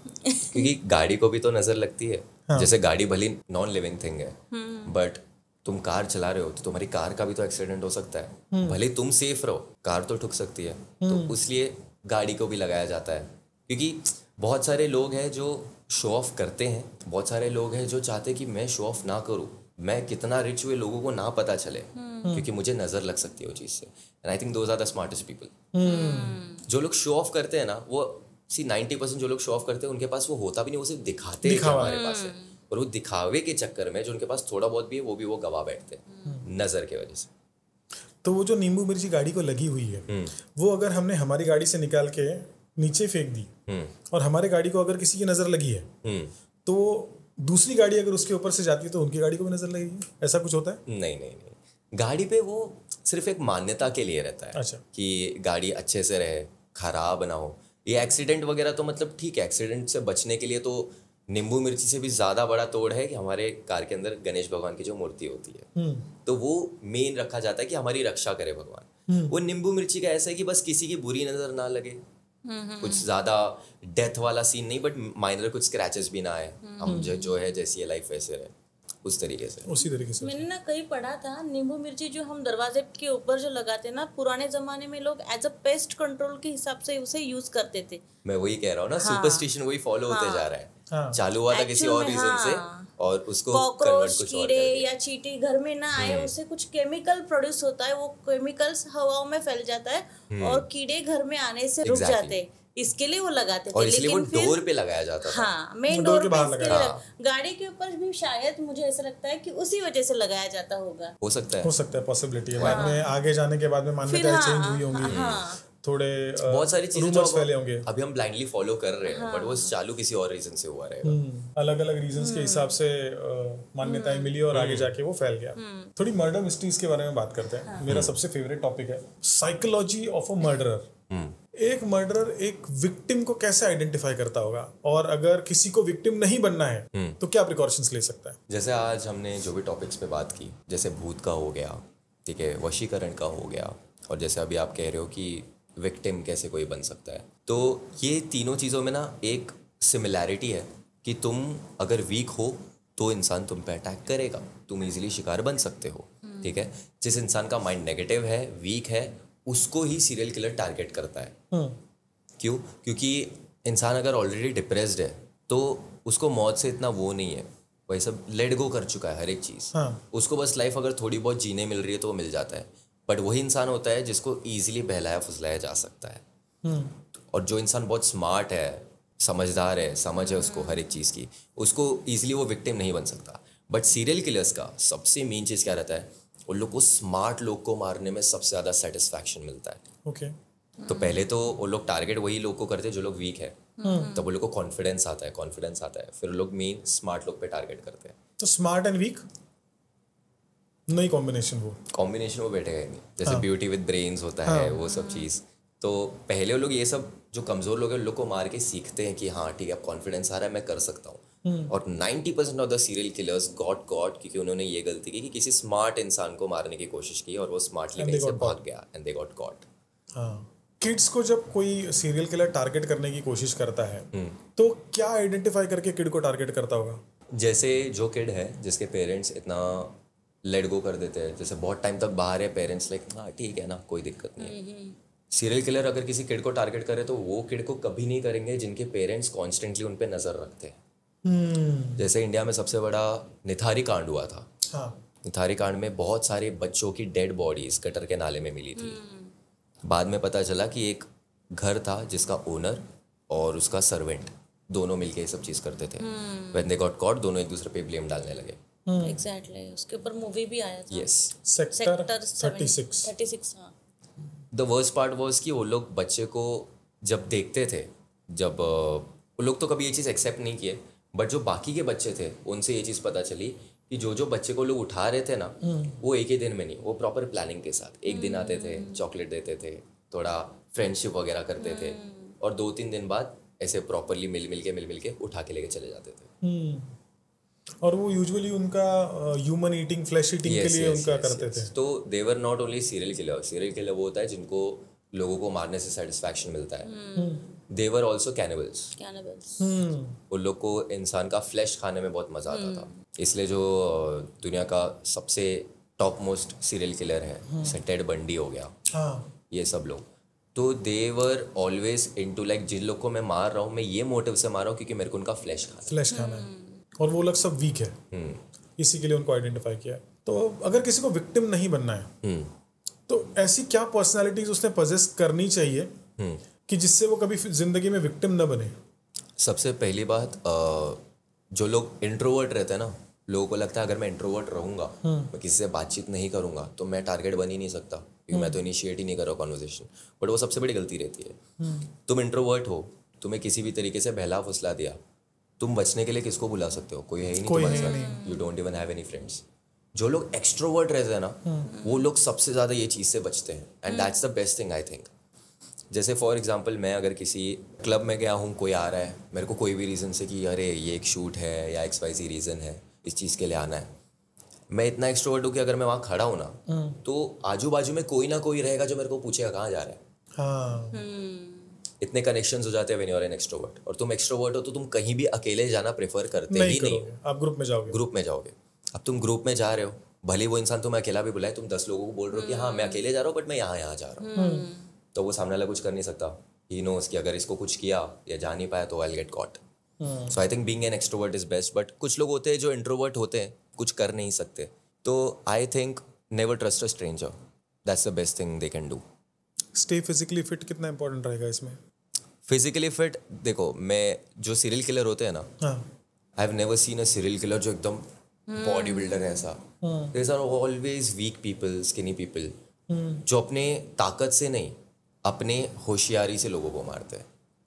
क्योंकि गाड़ी को भी तो नजर लगती है। हाँ। जैसे गाड़ी भली नॉन लिविंग थिंग है, बट तुम कार चला रहे हो तो तुम्हारी कार का भी तो एक्सीडेंट हो सकता है। भले तुम सेफ रहो, कार तो ठुक सकती है, तो इसलिए गाड़ी को भी लगाया जाता है। क्योंकि बहुत सारे लोग हैं जो शो ऑफ करते हैं, बहुत सारे लोग हैं जो चाहते हैं कि मैं शो ऑफ ना करूं, मैं कितना रिच हुए लोगों को ना पता चले, क्योंकि मुझे नजर लग सकती है वो चीज़ से। And I think those are the smartest people. जो लोग शो ऑफ करते हैं ना, वो 90% जो लोग शो ऑफ करते हैं उनके पास वो होता भी नहीं, वो सिर्फ दिखाते हैं कि हमारे पास है, और वो दिखावे के चक्कर में जो उनके पास थोड़ा बहुत भी है वो गवा बैठते हैं नजर के वजह से। तो वो जो नींबू मिर्ची गाड़ी को लगी हुई है, वो अगर हमने हमारी गाड़ी से निकाल के नीचे फेंक दी और हमारे गाड़ी को अगर किसी की नजर लगी है, तो दूसरी गाड़ी अगर उसके ऊपर से जाती है तो उनकी गाड़ी को भी नजर लगेगी, ऐसा कुछ होता है? नहीं, गाड़ी पे वो सिर्फ एक मान्यता के लिए रहता है। अच्छा। कि गाड़ी अच्छे से रहे, खराब ना हो। ये एक्सीडेंट वगैरह तो मतलब ठीक है, एक्सीडेंट से बचने के लिए तो नींबू मिर्ची से भी ज़्यादा बड़ा तोड़ है कि हमारे कार के अंदर गणेश भगवान की जो मूर्ति होती है, तो वो मेन रखा जाता है कि हमारी रक्षा करे भगवान। वो नींबू मिर्ची का ऐसा है कि बस किसी की बुरी नज़र ना लगे, कुछ ज्यादा डेथ वाला सीन नहीं, बट माइनर कुछ स्क्रैचेस भी ना आए, हम जो है जैसी है लाइफ वैसे रहे, उस तरीके से। उसी तरीके से मैंने ना कहीं पढ़ा था, नींबू मिर्ची जो हम दरवाजे के ऊपर जो लगाते हैं ना, पुराने जमाने में लोग एज अ पेस्ट कंट्रोल के हिसाब से उसे यूज करते थे। मैं वही कह रहा हूँ ना, सुपरस्टिशन वही फॉलो होते जा रहा है। चालू हुआ था किसी और रीजन से और उसको कॉकरोच, कीड़े या चींटी घर में ना आए, उससे कुछ केमिकल प्रोड्यूस होता है, वो केमिकल्स हवाओं में फैल जाता है और कीड़े घर में आने से रुक जाते हैं, इसके लिए वो लगाते थे। और इसलिए वो डोर पे लगाया जाता था। हाँ, मेन डोर पे इसके लिए गाड़ी के ऊपर भी शायद मुझे ऐसा लगता है कि उसी वजह से लगाया जाता होगा। हो सकता है पॉसिबिलिटी है। बाद में आगे जाने के बाद में मान्यताएं चेंज हुई होंगी, थोड़े बहुत सारी चीजें जो फैले होंगे, अभी हम ब्लाइंडली फॉलो कर रहे हैं, बट वो चालू किसी और रीजन से हुआ रहेगा। अलग अलग रीजंस के हिसाब से मान्यताएं मिली और आगे जाके वो फैल गया। थोड़ी मर्डर मिस्ट्रीज के बारे में बात करते हैं। मेरा सबसे फेवरेट टॉपिक है साइकोलॉजी ऑफ अ मर्डरर। एक मर्डरर एक विक्टिम को कैसे आइडेंटिफाई करता होगा, और अगर किसी को विक्टिम नहीं बनना है तो क्या प्रिकॉशंस ले सकता है? जैसे आज हमने जो भी टॉपिक्स पे बात की, जैसे भूत का हो गया, ठीक है, वशीकरण का हो गया, और जैसे अभी आप कह रहे हो कि विक्टिम कैसे कोई बन सकता है, तो ये तीनों चीज़ों में ना एक सिमिलैरिटी है कि तुम अगर वीक हो तो इंसान तुम पे अटैक करेगा, तुम इजीली शिकार बन सकते हो, ठीक है। जिस इंसान का माइंड नेगेटिव है, वीक है, उसको ही सीरियल किलर टारगेट करता है। क्यों? क्योंकि इंसान अगर ऑलरेडी डिप्रेस्ड है तो उसको मौत से इतना वो नहीं है, वही सब लेट गो कर चुका है हर एक चीज़। उसको बस लाइफ अगर थोड़ी बहुत जीने मिल रही है तो वो मिल जाता है। बट वही इंसान होता है जिसको ईजिली बहलाया फुसलाया जा सकता है। और जो इंसान बहुत स्मार्ट है, समझदार है, समझ है उसको हर एक चीज़ की, उसको ईजिली वो विक्टिम नहीं बन सकता। बट सीरियल किलर्स का सबसे मेन चीज़ क्या रहता है, उन लोग को स्मार्ट लोग को मारने में सबसे ज़्यादा सेटिस्फैक्शन मिलता है। ओके। तो पहले तो वो लोग टारगेट वही लोग को करते हैं जो लोग वीक है, तब वो लोग को कॉन्फिडेंस आता है, फिर वो लोग मेन स्मार्ट लोग पे टारगेट करते हैं। तो स्मार्ट एंड वीक नहीं कॉम्बिनेशन वो बैठेगा ही नहीं। जैसे ब्यूटी विद ब्रेन्स होता है, वो सब चीज़। तो पहले वो लोग ये सब जो कमज़ोर लोग हैं उन लोग को मार के सीखते हैं कि हाँ ठीक है, अब कॉन्फिडेंस आ रहा है, मैं कर सकता हूँ। और 90% of the serial killers got क्योंकि उन्होंने ये गलती की कि किसी स्मार्ट इंसान को मारने की कोशिश की और वो स्मार्टली कहीं से भाग गया, and they got caught. Kids को जब कोई सीरियल किलर टारगेट करने की कोशिश करता है तो क्या आइडेंटिफाई करके किड को टारगेट करता होगा? जैसे जो किड है जिसके पेरेंट्स इतना लेट गो कर देते हैं, जैसे बहुत टाइम तक बाहर है, पेरेंट्स लाइक हाँ ठीक है ना, कोई दिक्कत नहीं है। सीरियल किलर अगर किसी किड को टारगेट करे तो वो किड को कभी नहीं करेंगे जिनके पेरेंट्स कॉन्स्टेंटली उन पर नज़र रखते हैं। जैसे इंडिया में सबसे बड़ा निथारी कांड हुआ था। निथारी कांड में बहुत सारे बच्चों की डेड बॉडीज गटर के नाले में मिली थी। बाद में पता चला कि एक घर था जिसका ओनर और उसका सर्वेंट दोनों मिलके ये सब चीज़ करते थे। व्हेन दे गॉट कॉट, दोनों एक दूसरे पे ब्लेम डालने लगे। एग्जैक्टली, उसके ऊपर मूवी भी आया था। Yes, sector 36। हाँ। द वर्स्ट पार्ट वाज कि वो लोग बच्चे को जब देखते थे, जब वो लोग तो कभी ये चीज़ एक्सेप्ट नहीं किए, बट जो बाकी के बच्चे थे उनसे ये चीज़ पता चली कि जो बच्चे को लोग उठा रहे थे ना, वो एक ही दिन में नहीं, वो प्रॉपर प्लानिंग के साथ एक दिन आते थे, चॉकलेट देते थे, थोड़ा फ्रेंडशिप वगैरह करते थे, और 2-3 दिन बाद ऐसे प्रॉपरली मिल के उठा के लेके चले जाते थे। और वो यूजुअली उनका ह्यूमन ईटिंग, फ्लैश ईटिंग के लिए उनका करते थे। तो they were not only serial killer वो होता है जिनको लोगों को मारने से सेटिस्फैक्शन मिलता है। दे वर ऑल्सो कैनिबल्स। उन लोग को इंसान का फ्लैश खाने में बहुत मजा आता था। इसलिए जो दुनिया का सबसे टॉप मोस्ट सीरियल किलर है, जैसे टेड बंडी हो गया, ये सब लोग, तो they were always into like जिन लोग को मैं मार रहा हूँ, मैं ये मोटिव से मार रहा हूँ क्योंकि मेरे को उनका फ्लैश खाना है, और वो लोग सब वीक है, इसी के लिए उनको आइडेंटिफाई किया है। तो अगर किसी को विक्टिम नहीं बनना है तो ऐसी क्या पर्सनालिटीज उसने पजेस करनी चाहिए कि जिससे वो कभी जिंदगी में विक्टिम न बने? सबसे पहली बात, जो लोग इंट्रोवर्ट रहते हैं ना, लोगों को लगता है अगर मैं इंट्रोवर्ट रहूंगा, मैं किसी से बातचीत नहीं करूंगा तो मैं टारगेट बन ही नहीं सकता, क्योंकि मैं तो इनिशिएट ही नहीं कर रहा कॉन्वर्सेशन। बट वो सबसे बड़ी गलती रहती है। तुम इंट्रोवर्ट हो, तुम्हें किसी भी तरीके से बहला फुसला दिया, तुम बचने के लिए किसको बुला सकते हो? कोई है ही नहीं तुम्हारे साथ। You don't even have any friends. जो लोग एक्सट्रोवर्ट रहते हैं ना, वो लोग सबसे ज़्यादा ये चीज़ से बचते हैं, and that's the best thing I think. जैसे फॉर एग्जांपल, मैं अगर किसी क्लब में गया हूँ, कोई आ रहा है, मेरे को कोई भी रीज़न से कि अरे ये एक शूट है या XYZ रीज़न है, इस चीज़ के लिए आना है, मैं इतना एक्सट्रोवर्ट हूँ कि अगर मैं वहाँ खड़ा हूँ ना, तो आजू बाजू में कोई ना कोई रहेगा जो मेरे को पूछेगा कहाँ जा रहा है। इतने कनेक्शंस हो जाते हैं when you are an extrovert. और तुम एक्सट्रोवर्ट हो तो तुम कहीं भी अकेले जाना प्रेफर करते ही नहीं, आप ग्रुप में जाओगे। अब तुम ग्रुप में जा रहे हो, भले वो इंसान तुम्हें अकेला भी बुलाए, तुम 10 लोगों को बोल रहे हो कि हाँ मैं अकेले जा रहा हूँ बट मैं यहाँ जा रहा हूँ, तो वो सामने वाला कुछ कर नहीं सकता। ही नोस कि अगर इसको कुछ किया या जा नहीं पाया तो I will get caught. So I think being an extrovert is best. But कुछ लोग होते हैं जो इंट्रोवर्ट होते हैं, कुछ कर नहीं सकते, तो I think never trust a stranger. That's the best thing they can do. Stay physically fit कितना इंपॉर्टेंट रहेगा इसमें? फिजिकली फिट, देखो मैं जो सीरियल किलर होते हैं ना, I have never seen a serial killer जो एकदम बॉडी बिल्डर है ऐसा. There are always weak people, skinny people, जो अपने ताकत से नहीं, अपने होशियारी से लोगों को मारते हैं.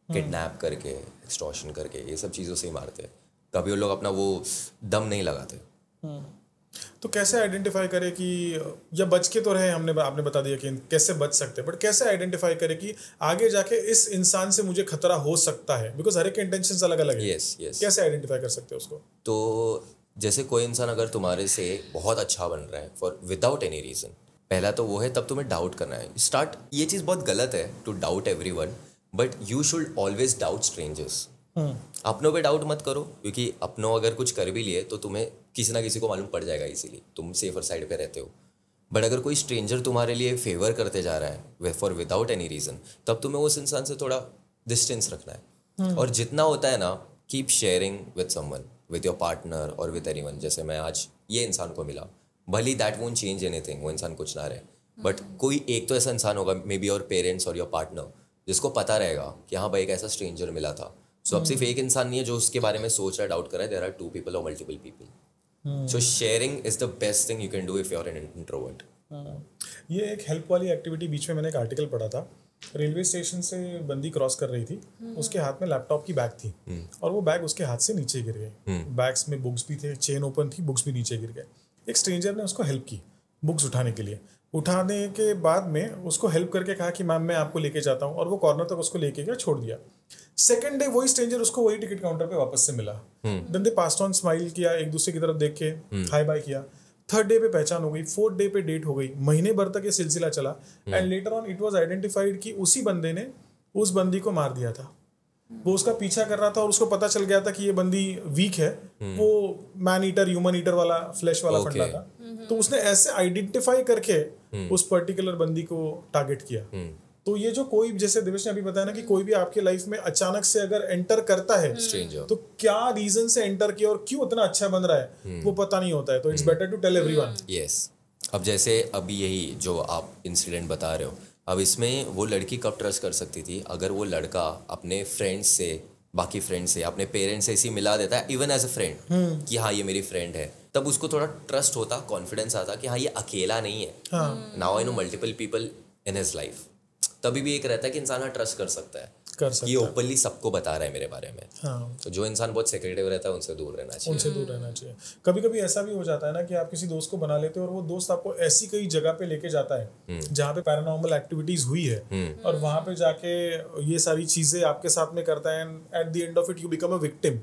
किडनैप करके, एक्सटॉर्शन करके, ये सब चीज़ों से ही मारते हैं. कभी वो लोग अपना वो दम नहीं लगाते. तो कैसे आइडेंटिफाई करें कि, या बच के तो रहे, आपने बता दिया कि कैसे बच सकते हैं, बट कैसे आइडेंटिफाई करें कि आगे जाके इस इंसान से मुझे खतरा हो सकता है? बिकॉज हर एक के इंटेंशंस अलग अलग है. यस. कैसे आइडेंटिफाई कर सकते हैं उसको? तो जैसे कोई इंसान अगर तुम्हारे से बहुत अच्छा बन रहा है फॉर विदाउट एनी रीज़न, पहला तो वो है, तब तुम्हें डाउट करना है. स्टार्ट, ये चीज़ बहुत गलत है to doubt everyone, but you should always doubt strangers. अपनों पे डाउट मत करो, क्योंकि अपनों अगर कुछ कर भी लिए तो तुम्हें किसी ना किसी को मालूम पड़ जाएगा, इसीलिए तुम सेफर साइड पे रहते हो. बट अगर कोई स्ट्रेंजर तुम्हारे लिए फेवर करते जा रहा है फॉर विदाउट एनी रीज़न, तब तुम्हें उस इंसान से थोड़ा डिस्टेंस रखना है. और जितना होता है ना, keep sharing with someone, with your partner और विद एनीवन. जैसे मैं आज ये इंसान को मिला, भली दैट वोंट चेंज एनीथिंग, वो इंसान कुछ ना रहे, बट कोई एक तो ऐसा इंसान होगा, मे बी योर पेरेंट्स और योर पार्टनर, जिसको पता रहेगा कि हाँ भाई एक ऐसा स्ट्रेंजर मिला था. सो अब सिर्फ एक इंसान नहीं है जो उसके बारे में सोच रहा है, डाउट कर रहा है. देयर आर 2 people और multiple people. So sharing is the best thing you can do if you are an introvert. ये एक हेल्प वाली एक्टिविटी, बीच में मैंने एक आर्टिकल पढ़ा था. रेलवे स्टेशन से बंदी क्रॉस कर रही थी, उसके हाथ में लैपटॉप की बैग थी, और वो बैग उसके हाथ से नीचे गिर गई. बैग्स में बुक्स भी थे, चेन ओपन थी, बुक्स भी नीचे गिर गए. एक स्ट्रेंजर ने उसको हेल्प की बुक्स उठाने के लिए. उठाने के बाद में उसको हेल्प करके कहा कि मैम मैं आपको लेके जाता हूँ, और वो कॉर्नर तक उसको लेके गया, छोड़ दिया. सेकंड डे वही स्ट्रेंजर उसको वही टिकट काउंटर पे वापस से मिला. Then they passed on, smile किया, एक दूसरे की तरफ देख के हाई बाय किया. थर्ड डे पे पहचान हो गई, फोर्थ डे पे डेट हो गई, महीने भर तक ये सिलसिला चला. And later on it was identified कि उसी बंदे ने उस बंदी को मार दिया था. वो उसका पीछा कर रहा था, और उसको पता चल गया था कि ये बंदी वीक है. वो मैन ईटर, ह्यूमन ईटर वाला, फ्लैश वाला फंडा था. तो उसने ऐसे आइडेंटिफाई करके उस पर्टिकुलर बंदी को टारगेट किया. तो ये जो कोई, जैसे दिवेश ने अभी बताया ना कि कोई भी आपके लाइफ में अचानक से अगर एंटर करता है स्ट्रेंजर, तो क्या रीजन से एंटर किया और क्यों इतना अच्छा बन रहा है वो पता नहीं होता है. तो it's better to tell everyone. Yes. अब जैसे अभी यही जो आप इंसिडेंट बता रहे हो, अब इसमें वो लड़की कब ट्रस्ट कर सकती थी? अगर वो लड़का अपने फ्रेंड्स से, बाकी फ्रेंड्स से, अपने पेरेंट्स से इसी मिला देता है, इवन एज अ फ्रेंड, कि हाँ ये मेरी फ्रेंड है, तब उसको थोड़ा ट्रस्ट होता, कॉन्फिडेंस आता कि हाँ ये अकेला नहीं है. Now I know multiple people in his life. तभी भी एक रहता है कि इंसान ट्रस्ट कर सकता है कि ये ओपनली सबको बता रहा है मेरे बारे में. तो जो इंसान बहुत सेक्रेटिव रहता है उनसे दूर रहना चाहिए. कभी कभी ऐसा भी हो जाता है ना कि आप किसी दोस्त को बना लेते हो, और वो दोस्त आपको ऐसी कई जगह पे लेके जाता है जहाँ पे पैरानॉर्मल एक्टिविटीज हुई है, और वहाँ पे जाके ये सारी चीजें आपके साथ में करता है, and at the end of it you become a victim.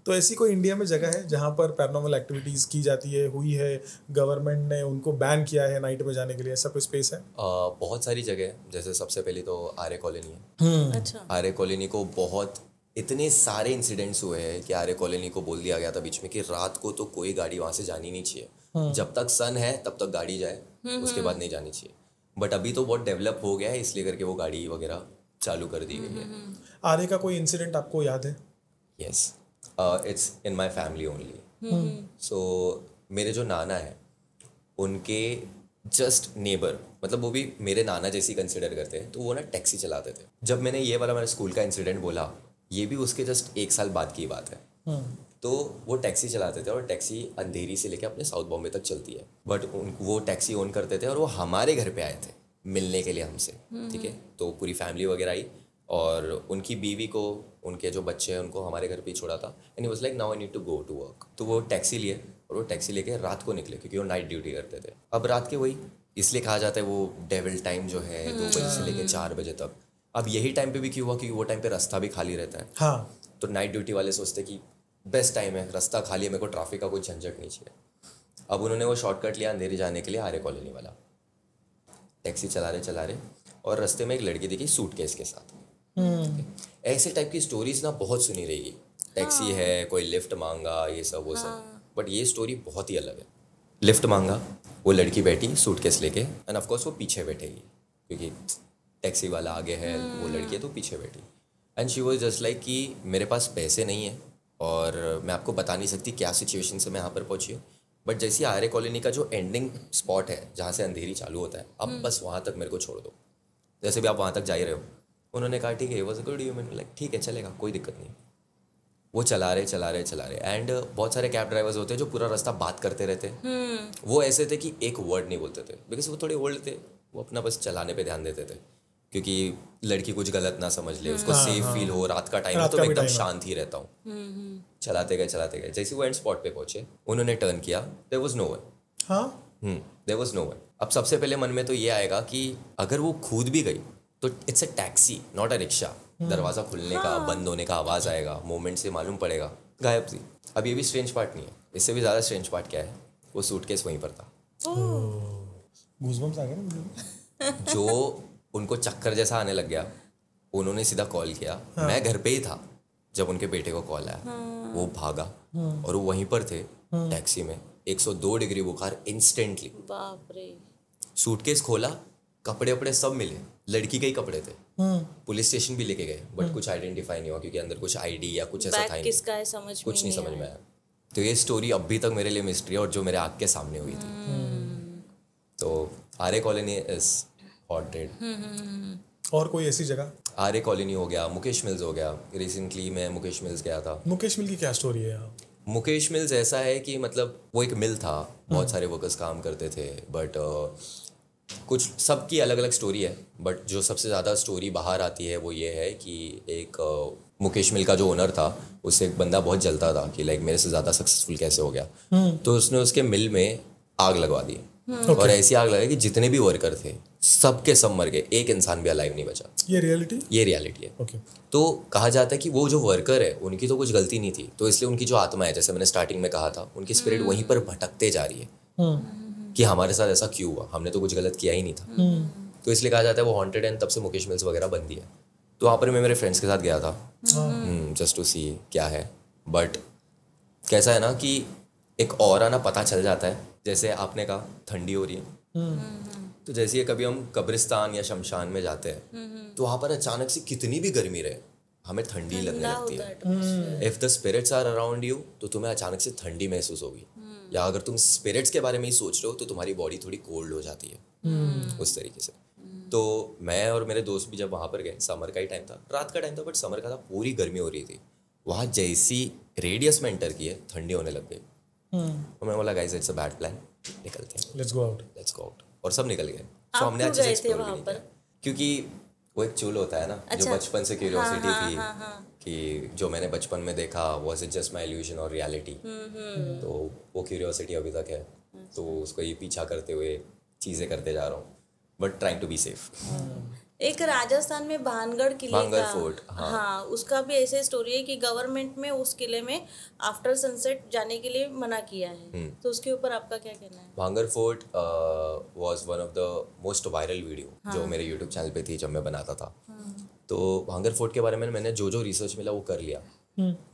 तो ऐसी कोई इंडिया में जगह है जहाँ पर पैरानॉर्मल एक्टिविटीज की जाती है, हुई है, गवर्नमेंट ने उनको बैन किया है नाइट में जाने के लिए, ऐसा कोई स्पेस है? बहुत सारी जगह है. जैसे सबसे पहले तो आर्य कॉलोनी है. अच्छा. आर्य कॉलोनी को बहुत इतने सारे इंसिडेंट्स हुए हैं कि आर्य कॉलोनी को बोल दिया गया था बीच में कि रात को तो कोई गाड़ी वहाँ से जानी नहीं चाहिए. जब तक सन है तब तक गाड़ी जाए, उसके बाद नहीं जानी चाहिए. बट अभी तो बहुत डेवलप हो गया है, इसलिए करके वो गाड़ी वगैरह चालू कर दी गई है. आर्य का कोई इंसिडेंट आपको याद है? Yes, it's in my family only. So मेरे जो नाना है उनके जस्ट नेबर, मतलब वो भी मेरे नाना जैसी कंसिडर करते हैं, तो वो ना टैक्सी चलाते थे. जब मैंने ये वाला मेरे स्कूल का इंसिडेंट बोला, ये भी उसके जस्ट 1 साल बाद की बात है. तो वो टैक्सी चलाते थे, और टैक्सी अंधेरी से लेके अपने साउथ बॉम्बे तक चलती है. बट वो टैक्सी ओन करते थे, और वो हमारे घर पे आए थे मिलने के लिए हमसे. ठीक है, तो पूरी फैमिली वगैरह आई, और उनकी बीवी को, उनके जो बच्चे हैं उनको हमारे घर पे ही छोड़ा था. And he was like now I need to go to work. तो वो टैक्सी लिए, और वो टैक्सी लेके रात को निकले, क्योंकि वो नाइट ड्यूटी करते थे. अब रात के वही इसलिए कहा जाता है वो डेविल टाइम जो है 2 बजे से लेके 4 बजे तक. अब यही टाइम पे भी क्यों हुआ? क्योंकि वो टाइम पे रास्ता भी खाली रहता है. हाँ. तो नाइट ड्यूटी वाले सोचते कि बेस्ट टाइम है, रास्ता खाली है, मेरे को ट्रैफिक का कोई झंझट नहीं चाहिए. अब उन्होंने वो शॉर्टकट लिया अंधेरी जाने के लिए, आर्य कॉलोनी वाला. टैक्सी चला रहे, और रास्ते में एक लड़की दिखी सूटकेस के साथ. ऐसे टाइप की स्टोरीज ना बहुत सुनी रहेगी. टैक्सी है, कोई लिफ्ट मांगा, ये सब वो सब. बट ये स्टोरी बहुत ही अलग है. लिफ्ट मांगा, वो लड़की बैठी सूटकेस लेके, एंड ऑफ कोर्स वो पीछे बैठेगी क्योंकि टैक्सी वाला आगे है, वो लड़की है तो पीछे बैठी. And she was just like कि मेरे पास पैसे नहीं है, और मैं आपको बता नहीं सकती क्या सिचुएशन से मैं यहाँ पर पहुँची हूँ, बट जैसे आर्य कॉलोनी का जो एंडिंग स्पॉट है जहाँ से अंधेरी चालू होता है, अब बस वहाँ तक मेरे को छोड़ दो। जैसे भी आप वहाँ तक जा ही रहे हो, उन्होंने कहा ठीक है, वॉज अ गुड यू, मैंने लाइक ठीक है चलेगा, कोई दिक्कत नहीं। वो चला रहे एंड बहुत सारे कैब ड्राइवर्स होते हैं जो पूरा रास्ता बात करते रहते हैं। वो ऐसे थे कि एक वर्ड नहीं बोलते थे, बिकॉज वो थोड़े ओल्ड थे, वो अपना बस चलाने पे ध्यान देते थे, क्योंकि लड़की कुछ गलत ना समझ ले, उसको सेफ फील हो, रात का टाइम है तो मैं एकदम शांत ही रहता हूँ। चलाते गए। जैसे वो एंड स्पॉट पे पहुंचे, उन्होंने टर्न किया, there was no one. There was no one. अब सबसे पहले मन में तो ये आएगा कि अगर वो कूद भी गई तो it's a taxi, not a rickshaw. दरवाज़ा खुलने का, बंद होने का आवाज़ आएगा, मोमेंट से मालूम पड़ेगा, गायब थी। अब ये भी स्ट्रेंज पार्ट नहीं है, इससे भी ज़्यादा स्ट्रेंज पार्ट क्या है, वो सूटकेस वहीं पर था। गूज़बम्स आ गए ना। जो उनको चक्कर जैसा आने लग गया, उन्होंने सीधा कॉल किया। मैं घर पे ही था जब उनके बेटे को कॉल आया। वो भागा और वो वहीं पर थे टैक्सी में, 102 डिग्री बुखार इंस्टेंटली। बाप रे। सूटकेस खोला, कपड़े वपड़े सब मिले, लड़की के ही कपड़े थे। पुलिस स्टेशन भी लेके गए, बट कुछ आइडेंटिफाई नहीं हुआ, क्योंकि अंदर कुछ आईडी या कुछ ऐसा था ही किसका है समझ कुछ नहीं समझ में आया। तो ये स्टोरी अभी तक मेरे लिए मिस्ट्री है, और जो मेरे आँख के सामने हुई थी। तो आर्य कॉलोनी इज हॉन्टेड। और कोई ऐसी जगह? आर्य कॉलोनी हो गया, मुकेश मिल्स हो गया। रिसेंटली मैं मुकेश मिल्स गया था। मुकेश मिल की क्या स्टोरी है? मुकेश मिल्स ऐसा है कि मतलब वो एक मिल था, बहुत सारे वर्कर्स काम करते थे, बट कुछ सबकी अलग अलग स्टोरी है, बट जो सबसे ज़्यादा स्टोरी बाहर आती है वो ये है कि एक मुकेश मिल का जो ओनर था, उससे एक बंदा बहुत जलता था कि लाइक मेरे से ज़्यादा सक्सेसफुल कैसे हो गया। तो उसने उसके मिल में आग लगवा दी। और ऐसी आग लगाई कि जितने भी वर्कर थे सब के सब मर गए, एक इंसान भी अलाइव नहीं बचा। ये रियलिटी है। okay. तो कहा जाता है कि वो जो वर्कर है उनकी तो कुछ गलती नहीं थी, तो इसलिए उनकी जो आत्मा है, जैसे मैंने स्टार्टिंग में कहा था, उनकी स्पिरिट वहीं पर भटकते जा रही है कि हमारे साथ ऐसा क्यों हुआ, हमने तो कुछ गलत किया ही नहीं था। तो इसलिए कहा जाता है वो हॉन्टेड एंड तब से मुकेश मिल्स वगैरह बन दिया। तो वहाँ पर मैं मेरे फ्रेंड्स के साथ गया था जस्ट टू सी क्या है। बट कैसा है ना कि एक और ना पता चल जाता है, जैसे आपने कहा ठंडी हो रही है, तो जैसे कभी हम कब्रिस्तान या शमशान में जाते हैं तो वहाँ पर अचानक से कितनी भी गर्मी रहे, हमें ठंडी लगने लगती है। If the spirits are around you तो तुम्हें अचानक से ठंडी महसूस होगी, या अगर तुम स्पिरिट्स के बारे में ही सोच रहे हो तो तुम्हारी बॉडी थोड़ी कोल्ड हो जाती है उस तरीके से। तो मैं और मेरे दोस्त भी जब वहाँ पर गए, समर का ही टाइम था, रात का टाइम था, बट समर का था, पूरी गर्मी हो रही थी। वहाँ जैसी रेडियस में एंटर किए ठंडी होने लग गई। तो मैं बोला guys it's a bad plan, निकलते हैं, लेट्स गो आउट। और सब निकल गए। तो हमने अच्छे से एक्सप्लोर भी नहीं किया, क्योंकि वो एक चूल होता है ना, जो बचपन से क्यूरियोसिटी थी कि जो मैंने बचपन में देखा was it just my illusion और रियलिटी। तो वो क्यूरियोसिटी अभी तक है, तो उसको ही पीछा करते हुए चीज़ें करते जा रहा हूँ, but trying to be safe. एक राजस्थान में भानगढ़ किले का फोर्ट, हाँ, उसका भी ऐसे स्टोरी है कि गवर्नमेंट में उस किले में आफ्टर सनसेट जाने के लिए मना किया है। तो उसके ऊपर आपका क्या कहना है? भांगर fort was one of the most viral video जो मेरे यूट्यूब चैनल पे थी जब मैं बनाता था। तो भांगर फोर्ट के बारे में मैंने जो रिसर्च मिला वो कर लिया।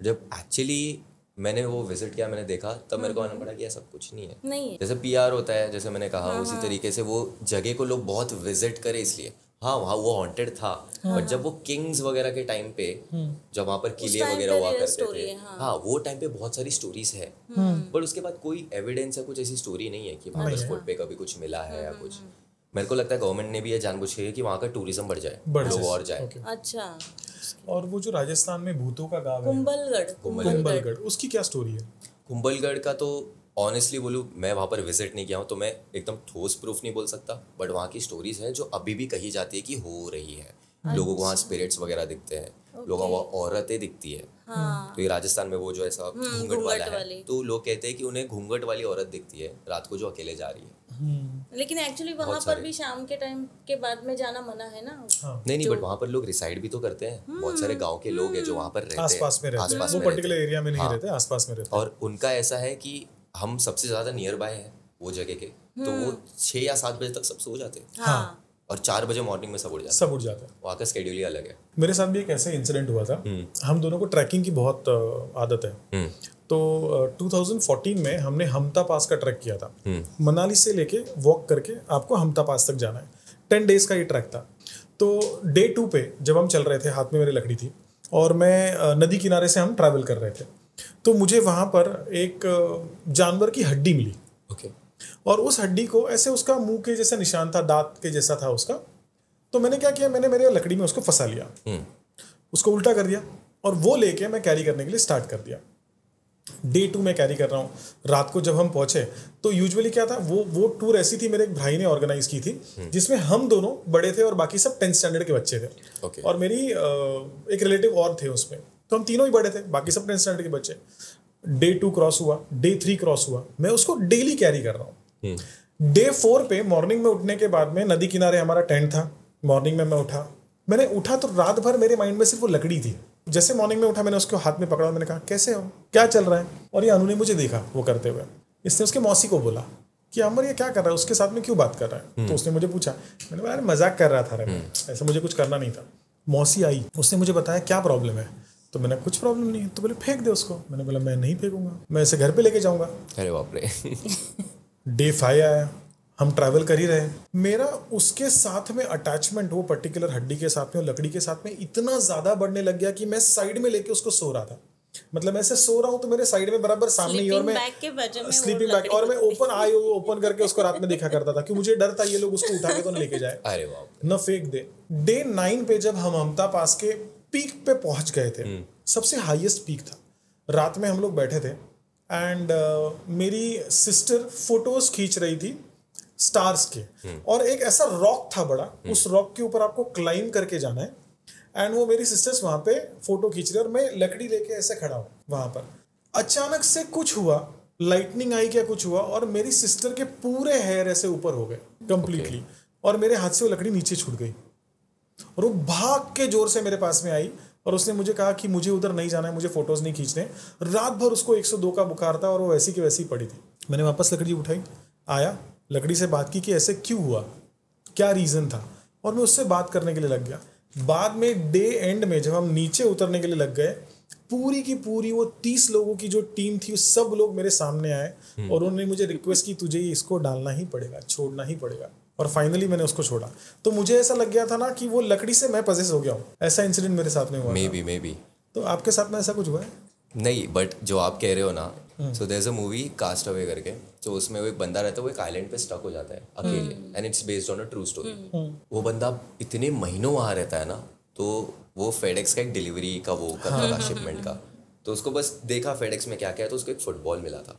जब एक्चुअली मैंने वो विजिट किया, मैंने देखा, तब मेरे को आना पड़ा कि ऐसा कुछ नहीं है। जैसे PR होता है, जैसे मैंने कहा, उसी तरीके से वो जगह को लोग बहुत विजिट करे, इसलिए हाँ वहाँ वो हॉन्टेड था। बट जब वो किंग्स वगैरह के टाइम पे, जब वहाँ पर किले वगैरह हुआ करते थे, हाँ वो टाइम पे बहुत सारी स्टोरीज है, बट उसके बाद कोई एविडेंस है, कुछ ऐसी स्टोरी नहीं है कि भांगर फोर्ट पे कभी कुछ मिला है या कुछ। मेरे को लगता है गवर्नमेंट ने भी ये जानबूझ के कि वहाँ का टूरिज्म बढ़ जाए, लोग और जाए। अच्छा। और वो जो राजस्थान में भूतों का गाँव है कुंभलगढ़, उसकी क्या स्टोरी है? कुंभलगढ़ का तो ऑनेस्टली बोलूँ, मैं वहाँ पर विजिट नहीं किया हूँ, तो मैं एकदम ठोस प्रूफ नहीं बोल सकता, बट वहाँ की स्टोरीज हैं जो अभी भी कही जाती है कि हो रही है। लोगों को वहाँ स्पिरिट्स वगैरह दिखते हैं, लोगों को वहाँ औरतें दिखती है। तो ये राजस्थान में वो जो ऐसा घूंघट वाला है, तो लोग कहते हैं कि उन्हें घूंघट वाली औरत दिखती है रात को जो अकेले जा रही है। लेकिन एक्चुअली वहाँ पर भी शाम के टाइम के बाद में जाना मना है ना? नहीं, बट वहाँ पर लोग रिसाइड भी तो करते हैं। बहुत सारे गाँव के लोग हैं जो वहाँ पर रहते हैं, आसपास में रहते हैं, वो पर्टिकुलर एरिया में नहीं रहते, आसपास में रहते हैं। और उनका ऐसा है कि हम सबसे ज्यादा नियर बाय है वो जगह के, तो वो 6 या 7 बजे तक सब सो जाते हैं, और 4 बजे मॉर्निंग में सब उठ जाते हैं। वहाँ का शेड्यूल ही अलग है। मेरे साथ भी एक ऐसा इंसिडेंट हुआ था। हम दोनों को ट्रैकिंग की बहुत आदत है। तो 2014 में हमने हमता पास का ट्रैक किया था। मनाली से लेके वॉक करके आपको हमता पास तक जाना है। 10 डेज का ये ट्रैक था। तो डे 2 पे जब हम चल रहे थे, हाथ में मेरी लकड़ी थी और मैं नदी किनारे से हम ट्रैवल कर रहे थे। तो मुझे वहाँ पर एक जानवर की हड्डी मिली। ओके। और उस हड्डी को ऐसे उसका मुंह के जैसा निशान था, दांत के जैसा था उसका। तो मैंने क्या किया, मैंने मेरे लकड़ी में उसको फंसा लिया, उसको उल्टा कर दिया और वो लेके मैं कैरी करने के लिए स्टार्ट कर दिया। Day 2 में कैरी कर रहा हूँ। रात को जब हम पहुंचे तो यूजुअली क्या था, वो टूर ऐसी थी, मेरे एक भाई ने ऑर्गेनाइज की थी, जिसमें हम दोनों बड़े थे और बाकी सब 10th स्टैंडर्ड के बच्चे थे। Okay. और मेरी एक रिलेटिव और थे उसमें, तो हम तीनों ही बड़े थे, बाकी सब 10th स्टैंडर्ड के बच्चे। Day 2 क्रॉस हुआ, Day 3 क्रॉस हुआ, मैं उसको डेली कैरी कर रहा हूँ। Day 4 पे मॉर्निंग में उठने के बाद में नदी किनारे हमारा टेंट था। मॉर्निंग में मैं उठा तो रात भर मेरे माइंड में सिर्फ वो लकड़ी थी। जैसे मॉर्निंग में उठा, मैंने उसको हाथ में पकड़ा, मैंने कहा कैसे हो, क्या चल रहा है। और ये अनु ने मुझे देखा वो करते हुए। इसने उसके मौसी को बोला कि अमर ये क्या कर रहा है, उसके साथ में क्यों बात कर रहा है। तो उसने मुझे पूछा, मैंने बोला अरे मजाक कर रहा था रे, ऐसा मुझे कुछ करना नहीं था। मौसी आई, उसने मुझे बताया क्या प्रॉब्लम है। तो मैंने कुछ प्रॉब्लम नहीं है। तो बोले फेंक दे उसको। मैंने बोला मैं नहीं फेंकूंगा, मैं इसे घर पे लेके जाऊंगा। अरे बाप रे। Day 5 आया, हम ट्रैवल कर ही रहे। मेरा उसके साथ में अटैचमेंट, वो पर्टिकुलर हड्डी के साथ में और लकड़ी के साथ में इतना ज्यादा बढ़ने लग गया कि मैं साइड में लेके उसको सो रहा था। मतलब ऐसे सो रहा हूँ तो मेरे साइड में बराबर सामने ही, और मैं स्लीपिंग बैग, और मैं ओपन करके उसको रात में देखा करता था कि मुझे डर था ये लोग उसको उठा के तो नहीं लेके जाए, अरे बाप न फेंक दे। Day 9 पे जब हम हमता पास के पीक पे पहुंच गए थे, सबसे हाईएस्ट पीक था, रात में हम लोग बैठे थे एंड मेरी सिस्टर फोटोज खींच रही थी स्टार्स के, और एक ऐसा रॉक था बड़ा, उस रॉक के ऊपर आपको क्लाइम करके जाना है एंड वो मेरी सिस्टर्स वहां पे फोटो खींच रही और मैं लकड़ी लेके ऐसे खड़ा हूँ वहां पर। अचानक से कुछ हुआ, लाइटनिंग आई क्या कुछ हुआ, और मेरी सिस्टर के पूरे हेयर ऐसे ऊपर हो गए कंप्लीटली, और मेरे हाथ से वो लकड़ी नीचे छूट गई और वो भाग के जोर से मेरे पास में आई और उसने मुझे कहा कि मुझे उधर नहीं जाना है, मुझे फोटोज नहीं खींचने। रात भर उसको 102 का बुखार था और वो वैसी की वैसी पड़ी थी। मैंने वापस लकड़ी उठाई, आया, लकड़ी से बात की कि ऐसे क्यों हुआ, क्या रीज़न था, और मैं उससे बात करने के लिए लग गया। बाद में डे एंड में जब हम नीचे उतरने के लिए लग गए, पूरी की पूरी वो 30 लोगों की जो टीम थी, सब लोग मेरे सामने आए और उन्होंने मुझे रिक्वेस्ट की तुझे इसको डालना ही पड़ेगा, छोड़ना ही पड़ेगा। और फाइनली मैंने उसको छोड़ा। तो मुझे ऐसा लग गया था ना कि वो लकड़ी से मैं पजेस हो गया हूँ। ऐसा इंसिडेंट मेरे साथ में हुआ। May be. तो आपके साथ में ऐसा कुछ हुआ है? नहीं, बट जो आप कह रहे हो ना, so there is a movie Cast Away करके, तो उसमें वो एक बंदा रहता है, वो एक आइलैंड पे स्टक हो जाता है अकेले, and it's based on a true story. वो बंदा इतने महीनों वहाँ रहता है ना, तो वो फेडेक्स का एक डिलीवरी का वो करता था, शिपमेंट का। तो उसको बस देखा फेडेक्स में क्या क्या है, तो उसको एक फुटबॉल मिला था।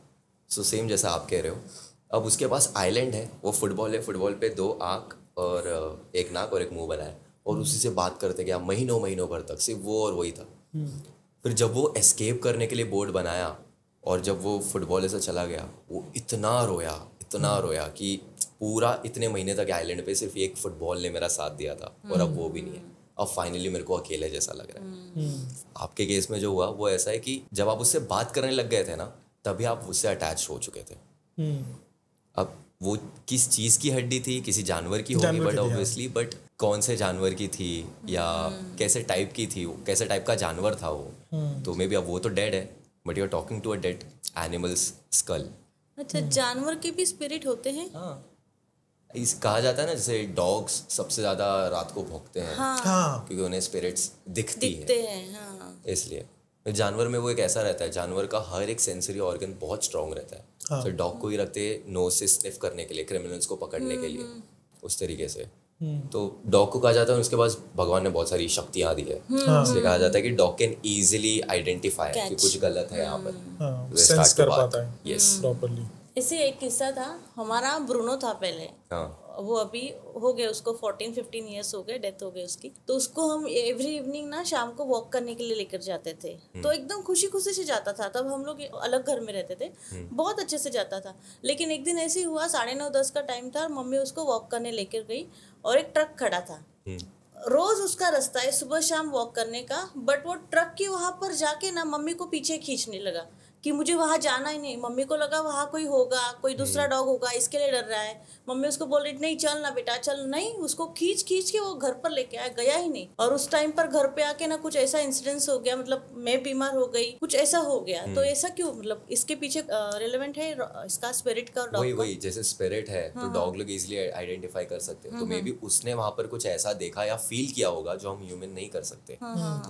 सो सेम जैसा आप कह रहे हो, अब उसके पास आइलैंड है, वो फुटबॉल है, फुटबॉल पे 2 आँख और एक नाक और एक मुंह बना है, और उसी से बात करते गया महीनों भर तक, सिर्फ वो और वही था। फिर जब वो एस्केप करने के लिए बोर्ड बनाया और जब वो फुटबॉल से चला गया, वो इतना रोया कि पूरा इतने महीने तक आइलैंड पे सिर्फ एक फुटबॉल ने मेरा साथ दिया था, और अब वो भी नहीं है। अब फाइनली मेरे को अकेले जैसा लग रहा है। आपके केस में जो हुआ वो ऐसा है कि जब आप उससे बात करने लग गए थे ना, तभी आप उससे अटैच हो चुके थे। अब वो किस चीज़ की हड्डी थी, किसी जानवर की होगी, बट ऑब्वियसली, बट कौन से जानवर की थी या कैसे टाइप की थी, कैसे टाइप का जानवर था वो, तो मे बी अब वो तो डेड है, but you are talking to a dead animals skull. अच्छा, जानवर के भी स्पिरिट होते हैं? हाँ, इस कहा जाता है ना, जैसे डॉग्स सबसे ज़्यादा रात को भौंकते हैं, क्योंकि उन्हें स्पिरिट्स दिखते हैं। हाँ। इसलिए जानवर में वो एक ऐसा रहता है, जानवर का हर एक सेंसरी ऑर्गन बहुत स्ट्रांग रहता है। तो डॉग को ही रखते नोज से स्निफ करने के लिए, क्रिमिनल्स को पकड़ने के लिए, उस तरीके से। तो डॉग को कहा जाता है उसके पास भगवान ने बहुत सारी शक्तियां दी है, इसलिए कहा जाता है कि डॉग कैन इजीली आइडेंटिफाई कि कुछ गलत है यहाँ पर, सेंस कर पाता है। Yes, properly. इसे एक किस्सा था, हमारा ब्रूनो था पहले, वो अभी हो गए उसको 14-15 ईयर्स हो गए, डेथ हो गई उसकी। तो उसको हम एवरी इवनिंग ना शाम को वॉक करने के लिए लेकर जाते थे, तो एकदम खुशी खुशी से जाता था। तब हम लोग अलग घर में रहते थे, बहुत अच्छे से जाता था। लेकिन एक दिन ऐसे हुआ, 9:30-10 का टाइम था और मम्मी उसको वॉक करने लेकर गई और एक ट्रक खड़ा था। रोज उसका रास्ता है सुबह शाम वॉक करने का, बट वो ट्रक के वहां पर जाके ना मम्मी को पीछे खींचने लगा कि मुझे वहां जाना ही नहीं। मम्मी को लगा वहां कोई होगा, कोई दूसरा डॉग होगा, इसके लिए डर रहा है। मम्मी उसको बोल रही नहीं चल ना बेटा चल, नहीं उसको खींच खींच के वो घर पर लेके आया, गया ही नहीं। और उस टाइम पर घर पे आके ना कुछ ऐसा इंसिडेंस हो गया, मतलब मैं बीमार हो गई, कुछ ऐसा हो गया। तो ऐसा क्यों, मतलब इसके पीछे रिलेवेंट है इसका स्पिरिट का, डॉग वही जैसे स्पिरिट है तो डॉग लोग इजीली आइडेंटिफाई कर सकते हैं, तो मे बी उसने वहां पर कुछ ऐसा देखा या फील किया होगा जो हम ह्यूमन नहीं कर सकते,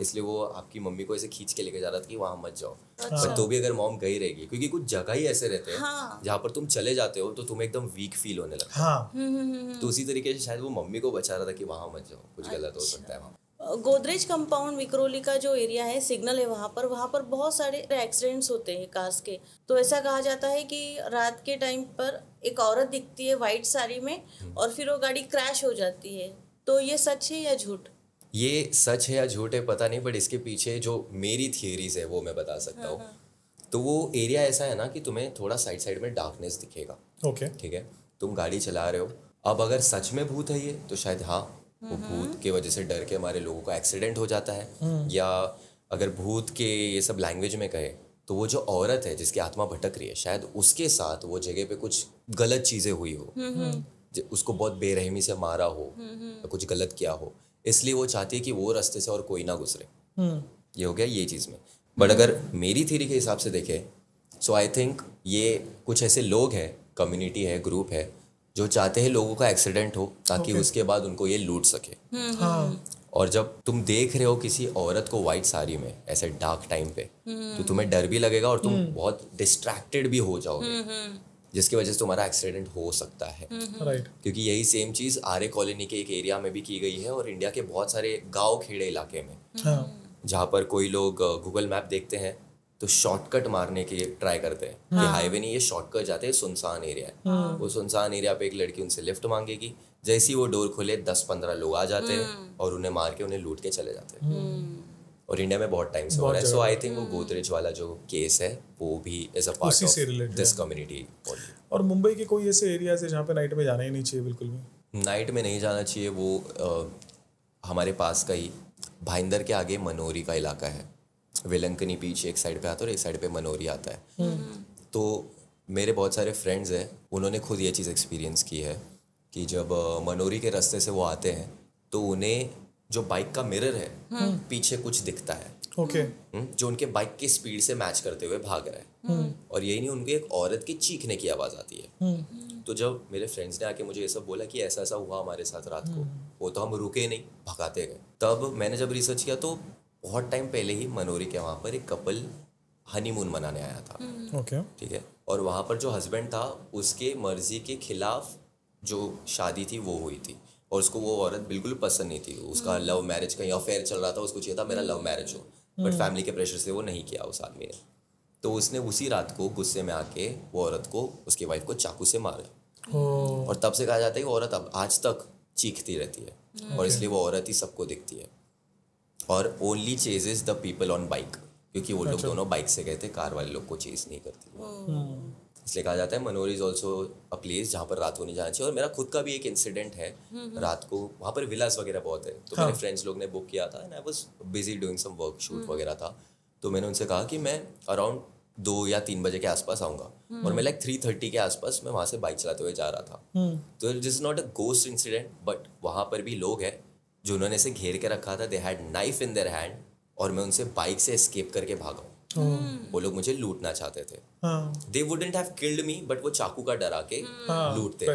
इसलिए वो आपकी मम्मी को ऐसे खींच के लेके जा रहा था कि वहां मत जाओ। पर तो भी अगर मॉम गई रहेगी, क्योंकि कुछ जगह ही ऐसे रहते हैं जहाँ पर तुम चले जाते हो तो तुम्हें एकदम वीक फील होने लगता है। तो उसी तरीके से शायद वो मम्मी को बचा रहा था कि वहां मत जाओ, कुछ गलत हो सकता है वहाँ। गोदरेज कंपाउंड विक्रोली का जो एरिया है, सिग्नल है वहाँ पर बहुत सारे एक्सीडेंट्स होते हैं कार्स के। तो ऐसा कहा जाता है कि रात के टाइम पर एक औरत दिखती है वाइट साड़ी में और फिर वो गाड़ी क्रैश हो जाती है। तो ये सच है या झूठ? ये सच है या झूठ है पता नहीं, बट इसके पीछे जो मेरी थियरीज है वो मैं बता सकता हूँ। तो वो एरिया ऐसा है ना कि तुम्हें थोड़ा साइड में डार्कनेस दिखेगा। ओके, ठीक है, तुम गाड़ी चला रहे हो, अब अगर सच में भूत है ये तो शायद हाँ वो भूत के वजह से डर के हमारे लोगों का एक्सीडेंट हो जाता है। या अगर भूत के ये सब लैंग्वेज में कहे तो वो जो औरत है जिसकी आत्मा भटक रही है, शायद उसके साथ वो जगह पे कुछ गलत चीजें हुई हो, उसको बहुत बेरहमी से मारा हो या कुछ गलत किया हो, इसलिए वो चाहती है कि वो रास्ते से और कोई ना गुजरे। ये हो गया ये चीज़ में। बट अगर मेरी थ्योरी के हिसाब से देखें सो आई थिंक ये कुछ ऐसे लोग हैं, कम्युनिटी है, ग्रुप है, जो चाहते हैं लोगों का एक्सीडेंट हो ताकि उसके बाद उनको ये लूट सके। और जब तुम देख रहे हो किसी औरत को वाइट साड़ी में ऐसे डार्क टाइम पे, तो तुम्हें डर भी लगेगा और तुम बहुत डिस्ट्रैक्टेड भी हो जाओगे, जिसकी वजह से तुम्हारा एक्सीडेंट हो सकता है। राइट। क्योंकि यही सेम चीज़ आर्य कॉलोनी के एक एरिया में भी की गई है और इंडिया के बहुत सारे गांव खेड़े इलाके में, जहाँ पर कोई लोग गूगल मैप देखते हैं तो शॉर्टकट मारने के ट्राई करते हैं कि हाईवे नहीं, ये शॉर्टकट जाते हैं, सुनसान एरिया है। वो सुनसान एरिया पे एक लड़की उनसे लिफ्ट मांगेगी, जैसे ही वो डोर खोले 10-15 लोग आ जाते हैं और उन्हें मार के उन्हें लूट के चले जाते हैं। और इंडिया में बहुत टाइम से हो रहा है। सो आई थिंक वो गोदरेज वाला जो केस है वो भी as a part of this community. और मुंबई के कोई ऐसे एरियाज है जहाँ पे नाइट में जाना ही नहीं चाहिए बिल्कुल भी? नाइट में नहीं जाना चाहिए। वो हमारे पास का ही भाईंदर के आगे मनोरी का इलाका है, वेलंकनी पीछे एक साइड पे आता है और एक साइड पे मनोरी आता है। तो मेरे बहुत सारे फ्रेंड्स हैं, उन्होंने खुद ये चीज़ एक्सपीरियंस की है कि जब मनोरी के रास्ते से वो आते हैं तो उन्हें जो बाइक का मिरर है पीछे कुछ दिखता है, जो उनके बाइक की स्पीड से मैच करते हुए भाग रहा है। और यही नहीं, उनकी एक औरत की चीखने की आवाज़ आती है। तो जब मेरे फ्रेंड्स ने आके मुझे ये सब बोला कि ऐसा ऐसा हुआ हमारे साथ रात को, वो तो हम रुके नहीं, भगाते गए। तब मैंने जब रिसर्च किया तो बहुत टाइम पहले ही मनोरी के वहाँ पर एक कपल हनीमून मनाने आया था। ठीक है, और वहाँ पर जो हस्बैंड था उसके मर्जी के खिलाफ जो शादी थी वो हुई थी और उसको वो औरत बिल्कुल पसंद नहीं थी। उसका लव मैरिज कहीं अफेयर चल रहा था, उसको चाहिए था मेरा लव मैरिज हो, बट फैमिली के प्रेशर से वो नहीं किया उस आदमी ने। तो उसने उसी रात को गुस्से में आके वो औरत को, उसकी वाइफ को चाकू से मारा। और तब से कहा जाता है कि वो औरत अब आज तक चीखती रहती है और इसलिए वो औरत ही सबको दिखती है और only ceases the people on bike, क्योंकि वो लोग दोनों बाइक से गए थे, कार वाले लोग को चेज नहीं करती। इसलिए कहा जाता है Manori is also a place जहाँ पर रात को नहीं जाना चाहिए। और मेरा खुद का भी एक इंसिडेंट है, रात को वहाँ पर विलास वगैरह बहुत है, तो मेरे फ्रेंड्स लोग ने बुक किया था and I was busy doing some work shoot वगैरह था। तो मैंने उनसे कहा कि मैं अराउंड 2 या 3 बजे के आसपास आऊँगा, और मैं लाइक 3:30 के आसपास मैं वहाँ से बाइक चलाते हुए जा रहा था। तो this is not a ghost incident, but वहाँ पर भी लोग हैं जो उन्होंने इसे घेर के रखा था, they had knife in their hand, और मैं उनसे बाइक से एस्केप करके भागा। वो लोग मुझे लूटना चाहते थे। They wouldn't have killed me, but वो चाकू का डरा के लूटते।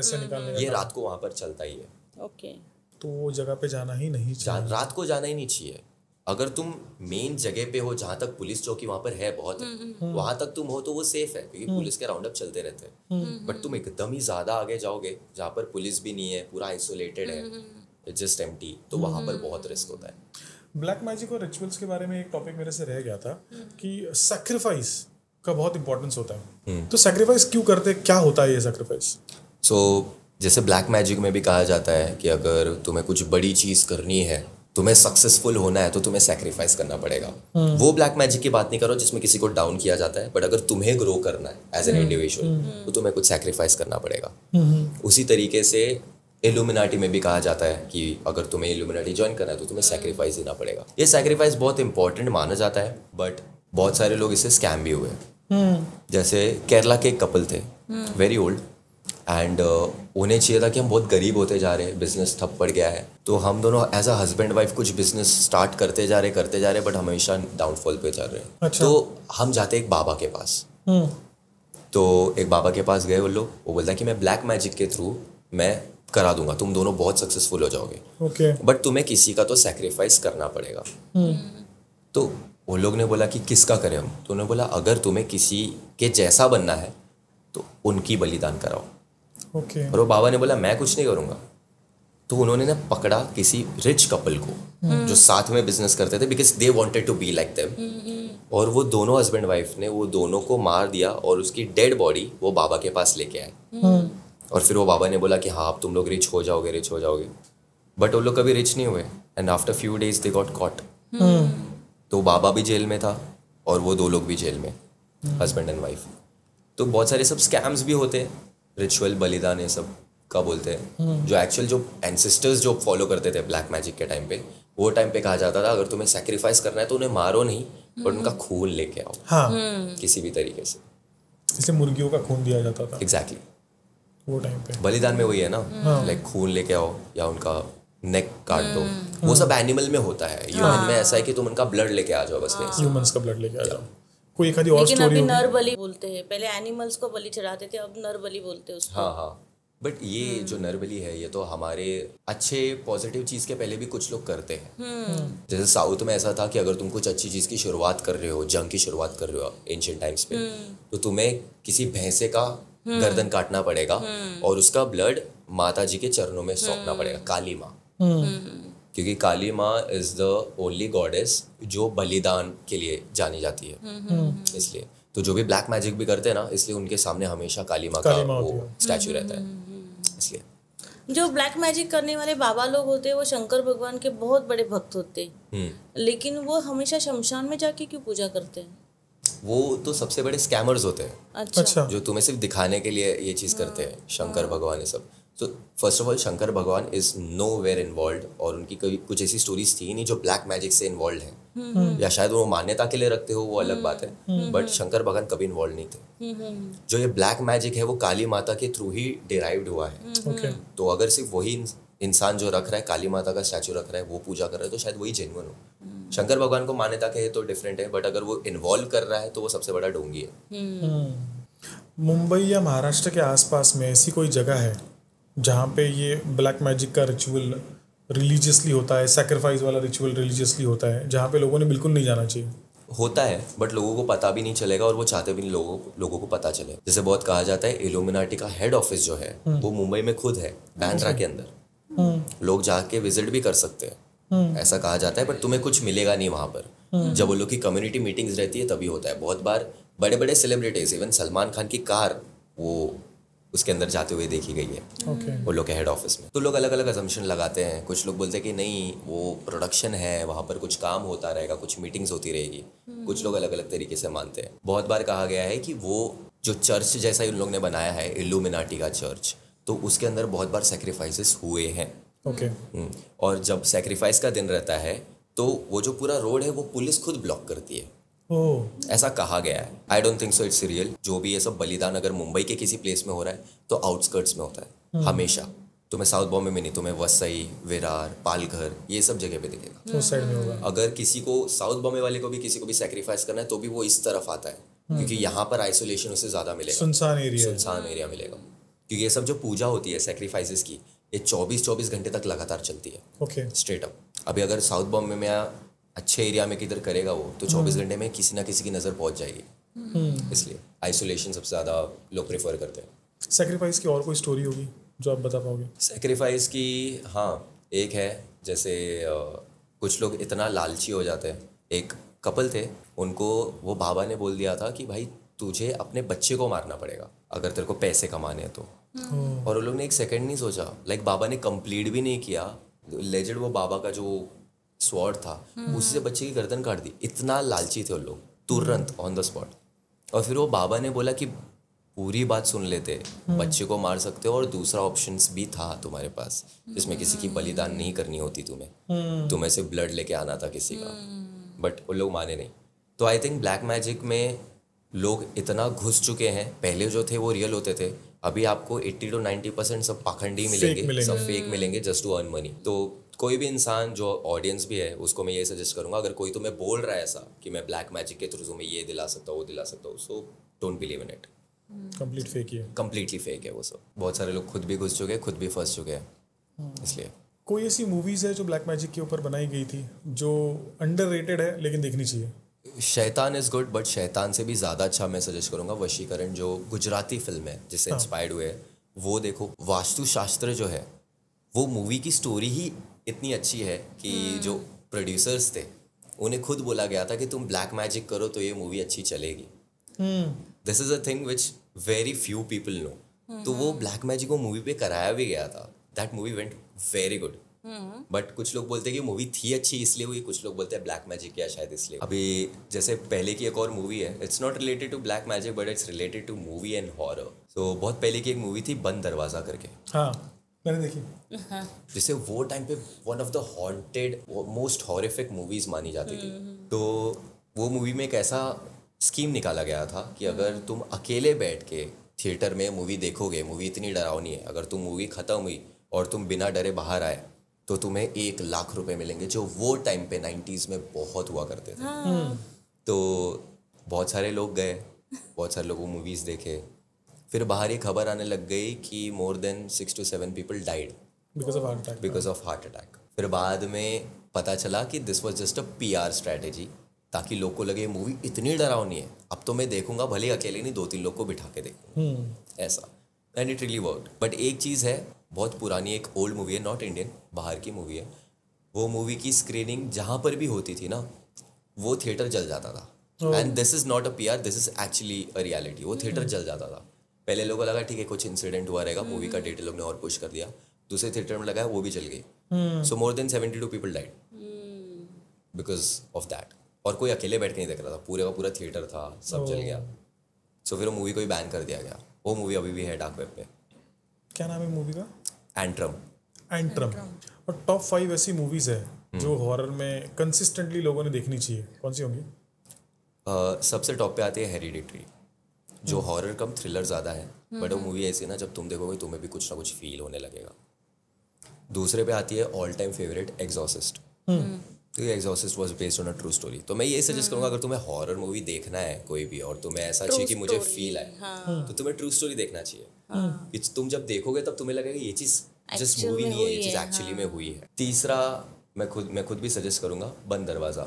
ये रात को वहाँ पर चलता ही है। ओके, तो वो जगह पे जाना ही नहीं चाहिए, रात को जाना ही नहीं चाहिए। अगर तुम मेन जगह पे हो जहाँ तक पुलिस चौकी वहाँ पर है बहुत है, वहाँ तक तुम हो तो वो सेफ है क्योंकि पुलिस के राउंड अप चलते रहते हैं। बट तुम एकदम ही ज्यादा आगे जाओगे जहाँ पर पुलिस भी नहीं है, पूरा आइसोलेटेड है, जस्ट एम्प्टी, तो वहाँ पर बहुत रिस्क होता है। ब्लैक मैजिक और रिचुअल्स के बारे में एक टॉपिक मेरे से रह गया था कि सैक्रिफाइस का बहुत इंपॉर्टेंस होता है। तो सैक्रिफाइस क्यों करते, क्या होता है ये सैक्रिफाइस? सो जैसे ब्लैक मैजिक में भी कहा जाता है कि अगर तुम्हें कुछ बड़ी चीज़ करनी है, तुम्हें सक्सेसफुल होना है, तो तुम्हें सैक्रिफाइस करना पड़ेगा। वो ब्लैक मैजिक की बात नहीं करो जिसमें किसी को डाउन किया जाता है, बट अगर तुम्हें ग्रो करना है एज एन इंडिविजुअल तो तुम्हें कुछ सैक्रिफाइस करना पड़ेगा। उसी तरीके से इल्यूमिनाटी में भी कहा जाता है कि अगर तुम्हें इल्यूमिनाटी ज्वाइन करना है तो तुम्हें सैक्रिफाइस देना पड़ेगा। ये सैक्रिफाइस बहुत इंपॉर्टेंट माना जाता है, बट बहुत सारे लोग इससे स्कैम भी हुए। जैसे केरला के एक कपल थे, वेरी ओल्ड, एंड उन्हें चाहिए था कि हम बहुत गरीब होते जा रहे हैं, बिजनेस ठप पड़ गया है, तो हम दोनों एज अ हस्बैंड वाइफ कुछ बिजनेस स्टार्ट करते जा रहे बट हमेशा डाउनफॉल पे चल रहे हैं। अच्छा। तो हम जाते एक बाबा के पास, तो एक बाबा के पास गए वो लोग, वो बोलता है कि मैं ब्लैक मैजिक के थ्रू मैं करा दूंगा, तुम दोनों बहुत सक्सेसफुल हो जाओगे, ओके, बट तुम्हें किसी का तो सेक्रीफाइस करना पड़ेगा। तो वो लोग ने बोला कि किसका करें हम, तो उन्होंने बोला अगर तुम्हें किसी के जैसा बनना है तो उनकी बलिदान कराओ। ओके, और वो बाबा ने बोला मैं कुछ नहीं करूँगा। तो उन्होंने ना पकड़ा किसी रिच कपल को जो साथ में बिजनेस करते थे, because they wanted to be like them, और वो दोनों हस्बैंड वाइफ ने वो दोनों को मार दिया और उसकी डेड बॉडी वो बाबा के पास लेके आए। और फिर वो बाबा ने बोला कि हाँ अब तुम लोग रिच हो जाओगे, बट वो लोग कभी रिच नहीं हुए, and after few days they got caught. तो बाबा भी जेल में था और वो दो लोग भी जेल में, हस्बैंड एंड वाइफ। तो बहुत सारे सब स्कैम्स भी होते हैं, रिचुअल बलिदान ये सब का बोलते हैं, जो एक्चुअल जो एंसेस्टर्स जो फॉलो करते थे ब्लैक मैजिक के टाइम पे, वो टाइम पे कहा जाता था अगर तुम्हें सेक्रीफाइस करना है तो उन्हें मारो नहीं, बट उनका खून लेके आओ। हाँ, किसी भी तरीके से, इसलिए मुर्गियों का खून दिया जाता था एग्जैक्टली वो टाइम पे। बलिदान में वही है ना, लाइक खून लेके आओ या उनका नेक काट दो, वो सब एनिमल में होता है। ह्यूमन में ऐसा है कि तुम उनका ब्लड लेके आ जाओ बस। ह्यूमंस का ब्लड लेके आ जाओ। कोई एक आधी और लेकिन स्टोरी अभी होगी? नर बलि बोलते हैं, पहले एनिमल्स को बलि चढ़ाते थे, अब नर बलि बोलते हैं उसको। हाँ, बट ये जो नरबली है ये तो हमारे अच्छे पॉजिटिव चीज़ के पहले भी कुछ लोग करते हैं। जैसे साउथ में ऐसा था कि अगर तुम कुछ अच्छी चीज़ की शुरुआत कर रहे हो, जंग की शुरुआत कर रहे हो एंशिएंट टाइम्स पे, तो तुम्हें किसी भैंसे का गर्दन काटना पड़ेगा और उसका ब्लड माता जी के चरणों में सौंपना पड़ेगा, काली माँ, क्योंकि काली माँ इज द ओनली गॉडेस जो बलिदान के लिए जानी जाती है। इसलिए तो जो भी ब्लैक मैजिक भी करते हैं ना, इसलिए उनके सामने हमेशा काली माँ का वो स्टैचू रहता है। इसलिए जो ब्लैक मैजिक करने वाले बाबा लोग होते हैं वो शंकर भगवान के बहुत बड़े भक्त होते हैं, लेकिन वो हमेशा शमशान में जाके क्यों पूजा करते हैं? वो तो सबसे बड़े स्कैमर्स होते हैं। अच्छा। जो तुम्हें सिर्फ दिखाने के लिए ये चीज़ करते हैं, शंकर भगवान ये सब। तो फर्स्ट ऑफ ऑल शंकर भगवान इज नो वेयर इन्वॉल्व, और उनकी कभी कुछ ऐसी स्टोरीज थी नहीं जो ब्लैक मैजिक से इन्वॉल्व है, या शायद वो मान्यता के लिए रखते हो, वो अलग बात है, बट शंकर भगवान कभी इन्वॉल्व नहीं थे। जो ये ब्लैक मैजिक है वो काली माता के थ्रू ही डिराइव्ड हुआ है। तो अगर सिर्फ वही इंसान जो रख रहा है, काली माता का स्टैचू रख रहा है, वो पूजा कर रहा है, तो शायद वही जेन्युइन हो। शंकर भगवान को मान्यता के है तो डिफरेंट है, बट अगर वो इन्वॉल्व कर रहा है तो वो सबसे बड़ा ढोंगी है। मुंबई या महाराष्ट्र के आसपास में ऐसी कोई जगह है जहाँ पे ये ब्लैक मैजिक का रिचुअल रिलीजियसली होता है, सैक्रिफाइस वाला रिचुअल रिलीजियसली होता है, जहाँ पे लोगों ने बिल्कुल नहीं जाना चाहिए? होता है, बट लोगों को पता भी नहीं चलेगा, और वो चाहते भी नहीं लोगों को पता चले। जैसे बहुत कहा जाता है इल्यूमिनाटी का हेड ऑफिस जो है वो मुंबई में खुद है, बांद्रा के अंदर। लोग जाके विजिट भी कर सकते हैं, ऐसा कहा जाता है, बट तुम्हें कुछ मिलेगा नहीं वहाँ पर। जब वो लोग की कम्युनिटी मीटिंग्स रहती है तभी होता है। बहुत बार बड़े बड़े सेलिब्रिटीज, इवन सलमान खान की कार वो उसके अंदर जाते हुए देखी गई है, वो लोग के हेड ऑफिस में। तो लोग अलग अलग अजम्पशन लगाते हैं। कुछ लोग बोलते हैं कि नहीं वो प्रोडक्शन है, वहाँ पर कुछ काम होता रहेगा, कुछ मीटिंग्स होती रहेगी। कुछ लोग अलग अलग तरीके से मानते हैं। बहुत बार कहा गया है कि वो जो चर्च जैसा उन लोग ने बनाया है, इल्यूमिनाटी का चर्च, तो उसके अंदर बहुत बार सेक्रीफाइसेस हुए हैं। और जब सेक्रीफाइस का दिन रहता है तो वो जो पूरा रोड है वो पुलिस खुद ब्लॉक करती है, ऐसा कहा गया है। आई don't think so it's real. जो भी ये सब बलिदान अगर मुंबई के किसी प्लेस में हो रहा है तो आउटस्कर्ट्स में होता है हमेशा। तुम्हें साउथ बॉम्बे में नहीं, तुम्हें वसई, विरार, पालघर, ये सब जगह पे दिखेगा। उस साइड में होगा। अगर किसी को साउथ बॉम्बे वाले को भी किसी को भी सेक्रीफाइस करना है तो भी वो इस तरफ आता है, क्योंकि यहाँ पर आइसोलेशन उससे ज़्यादा मिलेगा, सुनसान एरिया मिलेगा। क्योंकि ये सब जो पूजा होती है सेक्रीफाइसेस की, ये 24 घंटे तक लगातार चलती है, स्ट्रेट अप। अभी अगर साउथ बॉम्बे में अच्छे एरिया में किधर करेगा वो, तो 24 घंटे में किसी ना किसी की नज़र पहुंच जाएगी। इसलिए आइसोलेशन सबसे ज़्यादा लोग प्रेफर करते हैं। सेक्रीफाइस की और कोई स्टोरी होगी जो आप बता पाओगे? सेक्रीफाइस की हाँ एक है। जैसे कुछ लोग इतना लालची हो जाते हैं। एक कपल थे, उनको वो बाबा ने बोल दिया था कि भाई तुझे अपने बच्चे को मारना पड़ेगा अगर तेरे को पैसे कमाने हैं तो। और उन लोग ने एक सेकंड नहीं सोचा, लाइक बाबा ने कंप्लीट भी नहीं किया। लेजेंड वो बाबा का जो स्वॉर्ड था उससे बच्चे की गर्दन काट दी। इतना लालची थे वो लोग, तुरंत ऑन द स्पॉट। और फिर वो बाबा ने बोला कि पूरी बात सुन लेते, बच्चे को मार सकते हो और दूसरा ऑप्शंस भी था तुम्हारे पास, जिसमें किसी की बलिदान नहीं करनी होती तुम्हें सिर्फ ब्लड लेके आना था किसी का, बट वो लोग माने नहीं। तो आई थिंक ब्लैक मैजिक में लोग इतना घुस चुके हैं, पहले जो थे वो रियल होते थे, अभी आपको 80 to 90% सब पाखंडी मिलेंगे, सब फेक मिलेंगे जस्ट टू अर्न मनी। तो कोई भी इंसान जो ऑडियंस भी है उसको मैं ये सजेस्ट करूंगा, अगर कोई तुम्हें बोल रहा है ऐसा कि मैं ब्लैक मैजिक के थ्रू तुम्हें ये दिला सकता हूँ वो दिला सकता हूँ, so don't believe in it. Complete fake ही है, कंप्लीटली फेक है वो सब। बहुत सारे लोग खुद भी घुस चुके हैं, खुद भी फंस चुके हैं। इसलिए कोई ऐसी मूवीज है जो ब्लैक मैजिक के ऊपर बनाई गई थी जो अंडररेटेड है लेकिन देखनी चाहिए? शैतान इज़ गुड, बट शैतान से भी ज़्यादा अच्छा मैं सजेस्ट करूँगा वशीकरण, जो गुजराती फिल्म है जिससे इंस्पायर्ड हुए है, वो देखो। वास्तुशास्त्र जो है वो मूवी की स्टोरी ही इतनी अच्छी है कि जो प्रोड्यूसर्स थे उन्हें खुद बोला गया था कि तुम ब्लैक मैजिक करो तो ये मूवी अच्छी चलेगी। This is a thing which very few people know. तो वो ब्लैक मैजिक को मूवी पे कराया भी गया था। That movie went very good. But कुछ लोग बोलते हैं कि मूवी थी अच्छी इसलिए हुई, कुछ लोग बोलते हैं ब्लैक मैजिक किया शायद इसलिए। अभी जैसे पहले की एक और मूवी है, it's not related to black magic but it's related to movie and horror. तो बहुत पहले की एक मूवी थी बंद दरवाजा करके, हाँ मैंने देखी, जिसे वो टाइम पे one of the haunted most horrific movies मानी जाती थी। तो वो मूवी में एक ऐसा स्कीम निकाला गया था कि अगर तुम अकेले बैठ के थिएटर में मूवी देखोगे, मूवी इतनी डरावनी है, अगर तुम मूवी ख़त्म हुई और तुम बिना डरे बाहर आए तो तुम्हें 1 लाख रुपए मिलेंगे, जो वो टाइम पे 90s में बहुत हुआ करते थे। तो बहुत सारे लोग गए, बहुत सारे लोग वो मूवीज़ देखे, फिर बाहर ये खबर आने लग गई कि more than 6 to 7 people died because of heart attack. फिर बाद में पता चला कि this was just a PR strategy, ताकि लोग को लगे मूवी इतनी डरावनी है, अब तो मैं देखूंगा, भले अकेले नहीं 2-3 लोग को बिठा के देखूंगा, ऐसा। And it really worked. But एक चीज़ है, बहुत पुरानी एक ओल्ड मूवी है, नॉट इंडियन, बाहर की मूवी है, वो मूवी की स्क्रीनिंग जहाँ पर भी होती थी ना, वो थिएटर जल जाता था। And this is not a PR, this is actually a reality. वो थिएटर जल जाता था। पहले लोगों को लगा ठीक है कुछ इंसिडेंट हुआ रहेगा, मूवी का डेट लोग ने और पुश कर दिया, दूसरे थिएटर में लगाया वो भी जल गई। So more than 72 people died because of that. और कोई अकेले बैठ के नहीं देख रहा था, पूरे का पूरा थिएटर था, सब जल गया। सो फिर वो मूवी को ही बैन कर दिया गया। वो मूवी अभी भी है डार्क वेब पे। क्या नाम है मूवी का? एंट्रम। और टॉप 5 ऐसी मूवीज है जो हॉरर में कंसिस्टेंटली लोगों ने देखनी चाहिए, कौन सी होंगी? सबसे टॉप पे आती है हेरिडिटरी, जो हॉरर कम थ्रिलर ज़्यादा है, बट वो मूवी ऐसी ना जब तुम देखोगे तुम्हें भी कुछ ना कुछ फील होने लगेगा। दूसरे पे आती है ऑल टाइम फेवरेट एग्जॉर्सिस्ट। तो ये Exorcist was based on a true story. तो मैं ये सजेस्ट करूँगा अगर तुम्हें हॉरर मूवी देखना है कोई भी, और तुम्हें ऐसा चाहिए कि मुझे फील आए, तो तुम्हें ट्रू स्टोरी देखना चाहिए। तुम जब देखोगे तब तुम्हें लगेगा ये चीज़ जस्ट मूवी नहीं है, ये चीज़ एक्चुअली में हुई है। तीसरा मैं खुद भी सजेस्ट करूँगा बंद दरवाज़ा।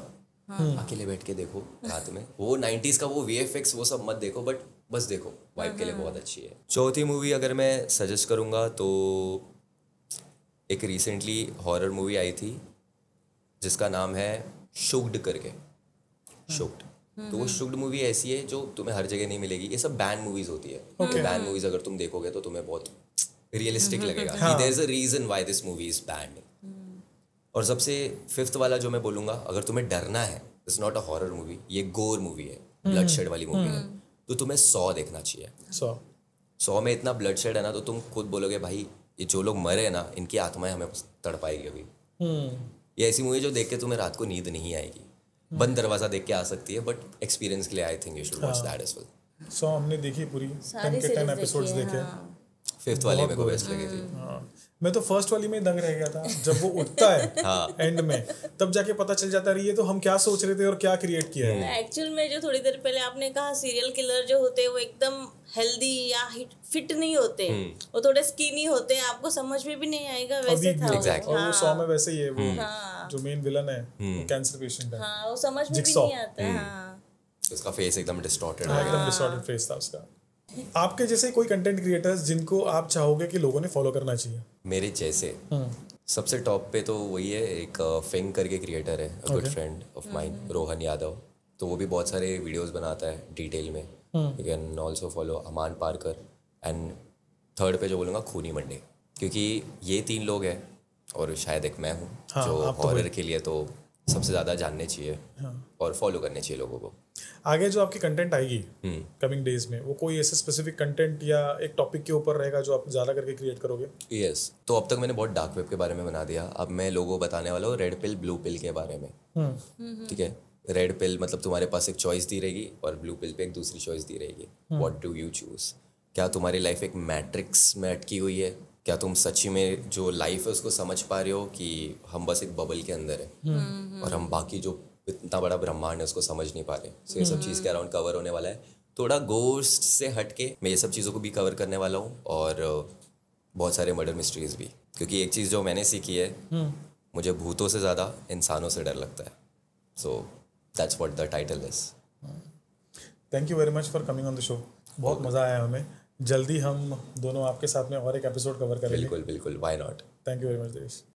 अकेले बैठ के देखो रात में, वो 90s का वो VFX वो सब मत देखो, बट बस देखो, वाइब के लिए बहुत अच्छी है। चौथी मूवी अगर मैं सजेस्ट करूँगा तो एक रिसेंटली हॉरर मूवी आई थी जिसका नाम है शुग्ड करके, शुग्ड। तो वो शुग्ड मूवी ऐसी है जो तुम्हें हर जगह नहीं मिलेगी। ये सब बैन मूवीज होती है। बैन मूवीज अगर तुम देखोगे तो तुम्हें बहुत रियलिस्टिक लगेगा कि there is a reason why this movie is banned. और सबसे 5th वाला जो मैं बोलूँगा, अगर तुम्हें डरना है, it's not a horror movie, ये गोर मूवी है, ब्लडशेड वाली मूवी है, तो तुम्हें 100 देखना चाहिए। 100 में इतना ब्लडशेड है ना, तो तुम खुद बोलोगे भाई ये जो लोग मरे हैं ना, इनकी आत्माएं हमें तड़पाएगी अभी। ये ऐसी मूवी जो देख के तुम्हें रात को नींद नहीं आएगी। बंद दरवाजा देख के आ सकती है, बट एक्सपीरियंस के लिए I think you should watch that as well. 100 हमने देखी पूरी, 10 के 10 एपिसोड्स देखे। 5th वाली मेरे को बेस्ट लगी थी। मैं तो फर्स्ट वाली में दंग रह गया था, जब वो उठता है एंड में, तब जाके पता चल जाता है ये तो हम क्या सोच रहे थे और क्या क्रिएट किया है। एक्चुअल में जो थोड़ी देर पहले आपने कहा सीरियल किलर जो होते हैं वो एकदम हेल्दी या फिट नहीं होते, वो थोड़े स्किनी होते हैं, आपको समझ में भी नहीं आएगा वैसे था। Exactly. और वो 100 में वैसे ही है, वो जो मेन विलन है वो कैंसर पेशेंट है। हाँ, वो समझ में भी नहीं आता है। हाँ, उसका फेस एकदम डिस्टॉर्टेड है, एकदम डिस्टॉर्टेड फेस था उसका। आपके जैसे कोई कंटेंट क्रिएटर्स जिनको आप चाहोगे कि लोगों ने फॉलो करना चाहिए? मेरे जैसे सबसे टॉप पे तो वही है, एक फेंग करके क्रिएटर है, good friend of mine, Rohan Yadav. तो वो भी बहुत सारे वीडियोस बनाता है डिटेल में। You can also follow Aman Parkar. And third पे जो बोलूँगा खूनी मंडे, क्योंकि ये 3 लोग हैं और शायद एक मैं हूँ जो हॉरर के लिए तो सबसे ज़्यादा जानने चाहिए और फॉलो करने चाहिए लोगों को। आगे जो आपकी कंटेंट आएगी कमिंग डेज में, वो कोई ऐसे स्पेसिफिक कंटेंट या एक टॉपिक के ऊपर रहेगा जो आप ज़्यादा करके क्रिएट करोगे? यस, तो अब तक मैंने बहुत डार्क वेब के बारे में बना दिया, अब मैं लोगों को बताने वाला हूँ रेड पिल ब्लू पिल के बारे में। ठीक है, रेड पिल मतलब तुम्हारे पास एक चॉइस दी रहेगी और ब्लू पिल पे एक दूसरी चॉइस दी रहेगी, व्हाट डू यू चूज? क्या तुम्हारी लाइफ एक मैट्रिक्स में अटकी हुई है? क्या तुम सच्ची में जो लाइफ है उसको समझ पा रहे हो कि हम बस एक बबल के अंदर है और हम बाकी जो इतना बड़ा ब्रह्मांड है उसको समझ नहीं पा रहे? सो ये सब चीज़ के अराउंड कवर होने वाला है। थोड़ा गोस्ट से हट के मैं ये सब चीज़ों को भी कवर करने वाला हूँ और बहुत सारे मर्डर मिस्ट्रीज भी, क्योंकि एक चीज़ जो मैंने सीखी है, मुझे भूतों से ज़्यादा इंसानों से डर लगता है। So that's what the title is. Thank you very much for coming on the show. बहुत मज़ा आया हमें। जल्दी हम दोनों आपके साथ में और एक एपिसोड कवर करेंगे। बिल्कुल बिल्कुल, why not. Thank you very much Devesh.